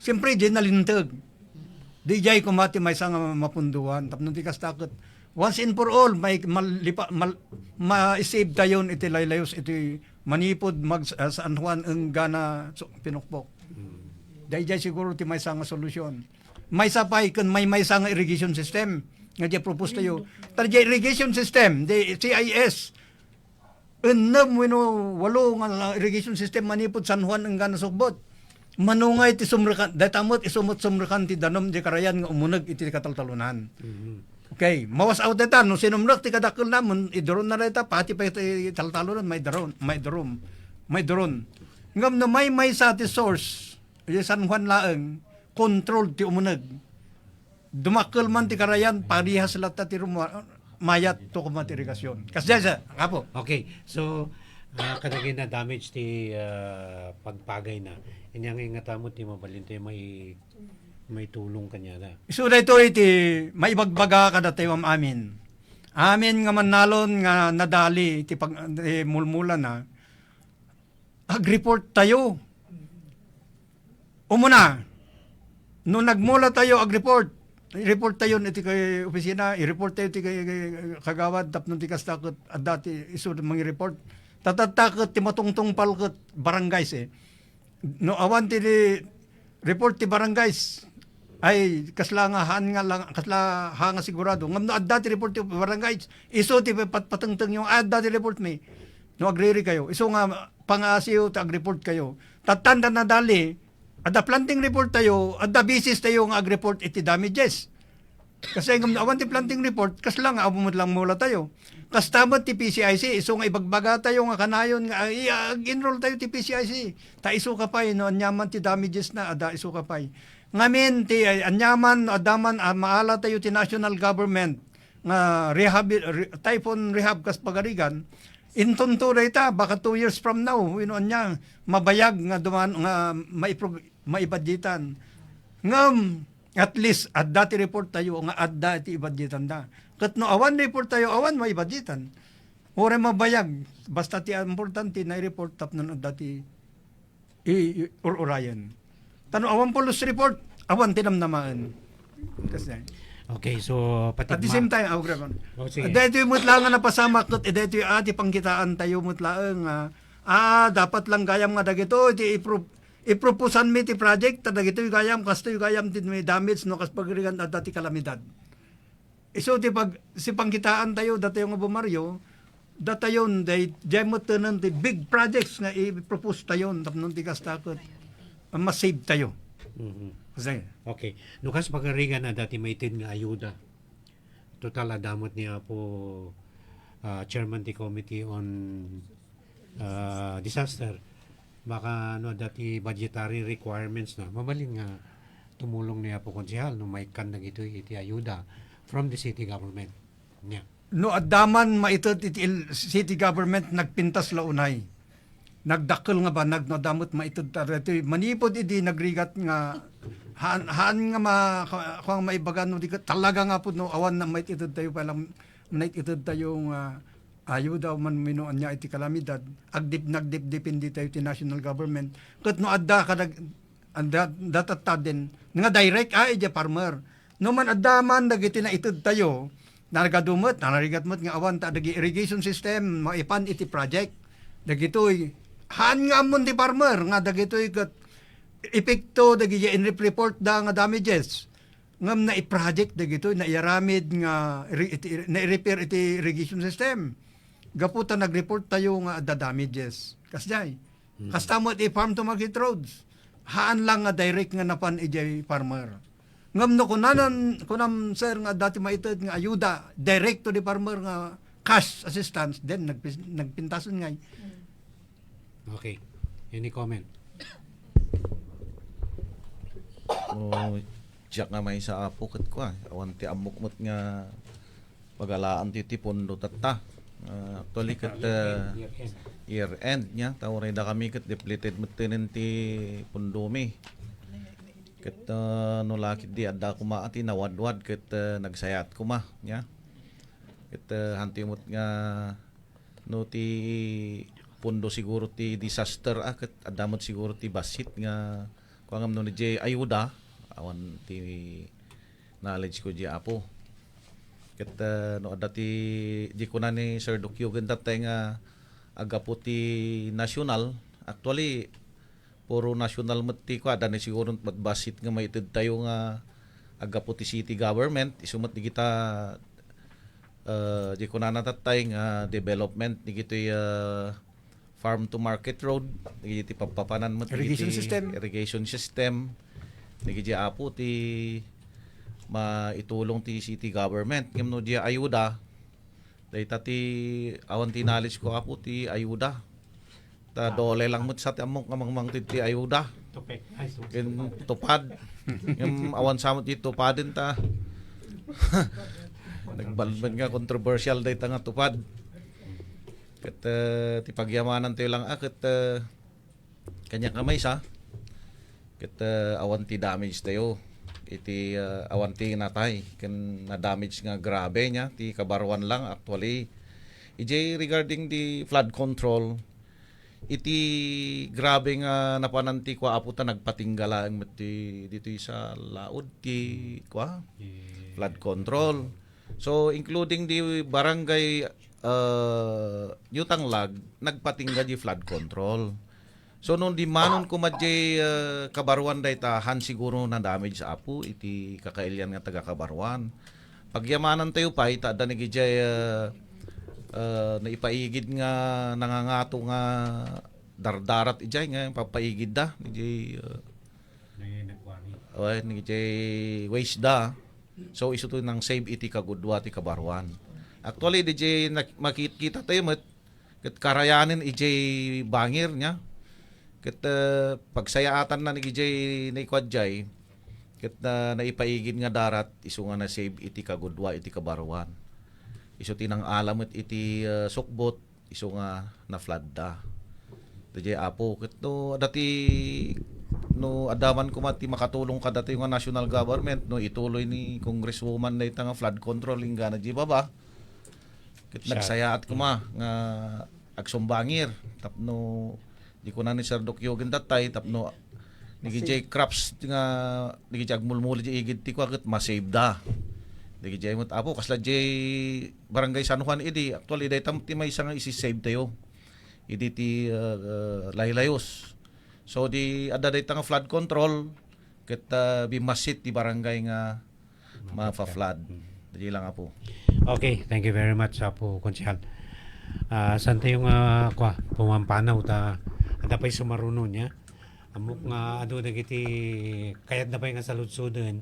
Speaker 7: siyempre di nalintag di jay kumati may nga mapunduan tapno ti kastakot once and for all may ma-save tayon iti laylayos iti manipod San Juan ang gana pinukpok. Dahil siguro ti may nga solusyon. May sapay kun may nga irrigation system nga di propose tayo. Tadi irrigation system, the CIS. Enam walo nga irrigation system manipod San Juan ang gana sugbot. Manungay ti sumrekan, datamot isumot sumrekan ti danom di karayan nga umunag iti kataltalunan. Okay, mawas out data no sinumrek ti kadakkel namon idron na data pati pa iti taltalunan may drone. Ngam na may sa ti source San Juan laeng control ti umunag. Dumakkel man ti karayan parihas latta ti mayat to kumati irigasyon. Kasya sa kapo.
Speaker 3: Okay. So kadagin na damage ti pagpagay na. Inyang ingatamot ti mabalinte may tulong kanya na.
Speaker 7: So dito iti maibagbaga kada tayo amin. Amin nga manalon nga nadali iti mulmulan na ag-report tayo. Umuna, nung nagmula tayo ag-report, i-report tayo iti kay opisina, i-report tayo iti kay kagawad, tapno ti kastakot, at dati iso mga report. Tatatakot ti matungtong palkot barangays No awan ti report ti barangays, ay kaslangahan nga lang, kaslahan nga sigurado. Ngam no at dati report ti barangays, iso ti patengteng yung at dati report me. No agriri kayo. Iso nga pangasiyo ta ag-report kayo. Tatanda na dali, ada planting report tayo, ada basis tayo nga ag-report iti damages. Kasi ngam awan ti planting report, kas lang abumod lang mula tayo. Kas tamad ti PCIC, iso nga ibagbaga tayo nga kanayon nga ag-enroll tayo ti PCIC. Ta iso ka pay no anyaman ti damages na ada iso ka pay. Ngamin ti anyaman adaman maala tayo ti national government nga typhoon rehab kas pagarigan. Intunto ta baka 2 years from now anya mabayag nga duman nga maibadjitan. Ngam at least at dati report tayo nga at dati ibadjitan da. Kat no awan report tayo awan maibadjitan. Ore mabayag basta ti importante na report tap no dati urayan. Tano awan police report awan tinamnamaan. Kasi
Speaker 3: Okay, so pati
Speaker 7: at the same time,
Speaker 3: sige.
Speaker 7: dahito yung mutlangan na pasamak at dahito yung ati pangkitaan tayo mutlaang dapat lang gayam nga dagito ipropusan mi ti project dagito yung gayam kasto yung gayam din may damage no kas pagrigan at dati kalamidad. Iso ti pag si pangkitaan tayo dati yung bumaryo datayon day jemot tanan ti big projects nga i-propose tayon tapnon ti kastakot mas-save tayo.
Speaker 3: Okay. Nukas pagarigan na dati may tin nga ayuda. Total adamot niya po chairman the committee on disaster. Baka dati budgetary requirements na mabalin nga tumulong niya po konsehal no may kan na ito iti ayuda from the city government. Yeah.
Speaker 7: No adaman maitot iti city government nagpintas la unay. Nagdakkel nga ba nagnadamot maitot dito manipod idi nagrigat nga haan nga kung maibagan no di talaga nga po no awan na maitid tayo palang maitid tayong ayuda man minuan niya iti kalamidad nagdipindi tayo ti national government ket no adda kadag datataden nga direct iti farmer no man adda man dagiti na itid tayo naragadumot nararigatmot nga awan ta dagi irrigation system maipan iti project dagitoy haan nga amon ti farmer nga dagitoy ket epekto dagi in report da nga damages ngam na i-project dagito na iaramid nga na i-repair iti irrigation system gaputa nag-report tayo nga da damages kasjay kastamot i-farm to market roads haan lang nga direct nga napan ijay farmer ngam no kunam sir nga dati maited nga ayuda direct to the farmer nga cash assistance then nagpintason ngay.
Speaker 3: Okay. Any comment?
Speaker 11: Diyak nga may sa apo kat ko awan ti amukmot nga pagalaan ti pondo tatta actually kat year end nya tawray da kami kat depleted mutenen ti pondo mi kat no lakit di adda kumaati nawadwad kat nagsayat kuma nya kat hantimot nga no ti pondo siguro ti disaster kat adamot siguro ti basit nga kung ang ni Jay ayuda awan ti knowledge ko di apo ket no dati di ko na ni Sir Dukyugan tatay nga agapo ti national actually puro national mati ko ada ni siguro matbasit nga maited tayo nga agapo ti city government isumat ni kita di ko na natatay nga development ni kitoy farm to market road iti papapanan mo irrigation system nigi apo ti maitulong ti city government ngem no di ayuda dayta ti awan ti knowledge ko apo ti ayuda ta dole lang mo sa among kamangmang ti ayuda ken tupad ngem awan samot ti tupadin ta nagbalban nga controversial dayta nga tupad ket ti pagyamanan tayo lang ket kanya kamay sa ket awan ti damage tayo iti awan ti natay ken na damage nga grabe nya ti kabarwan lang actually ije regarding the flood control iti grabe nga napananti kwa apo ta nagpatinggala ang dito sa laod ti kwa flood control. So including di barangay Yutanglag nagpatingga di flood control. So nung di manon kumadjay Kabarwan day tahan siguro na damage sa apo iti kakailyan nga taga Kabarwan. Pagyamanan tayo pa ita da nagijay naipaigid nga nangangato nga dardarat ijay nga papaigid da ijay nagijay waste da. So iso to nang save iti kagudwa ti Kabarwan. Actually DJ makikita tayo met ket karayanin ijay bangir nya. Ket pagsayaatan na ni ijay naikwadjay ket naipaigid nga darat iso nga na save iti kagudwa iti Kabarwan. Iso tinang alamot iti sukbot iso nga na flood da. DJ apo ket no dati no adaman ko mati makatulong ka dati nga national government no ituloy ni congresswoman na itang flood control ingga na di baba. Ket nagsayaat ko ma nga agsumbangir tapno di ko na ni Sir Doc Yogen datay tapno nigijay crops nga nigijay agmulmul di igid ti ko ket ma-save da. Nigijay mot apo kasla jay barangay San Juan idi actually day tam ti may nga isi-save tayo. Idi ti laylayos. So di ada day tang flood control ket bimasit ti barangay nga mafa-flood. Dili lang apo.
Speaker 3: Okay, thank you very much Apo Konsyal. San tayo nga pumampanaw ta ada pa'y sumaruno niya. Amok nga ano nagiti kayat na pa'y nga saludsudan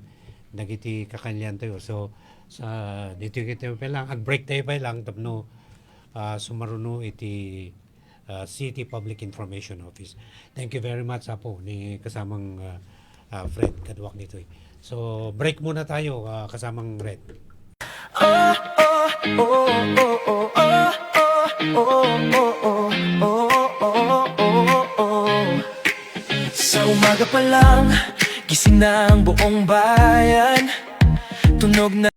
Speaker 3: nagiti kakanyan tayo. So sa dito kita pa lang ag-break tayo pa lang tapno sumaruno iti City Public Information Office. Thank you very much Apo ni kasamang Fred kadwak nito. So break muna tayo kasamang Red.
Speaker 1: Sa umaga pa lang gising na ang buong bayan, tunog na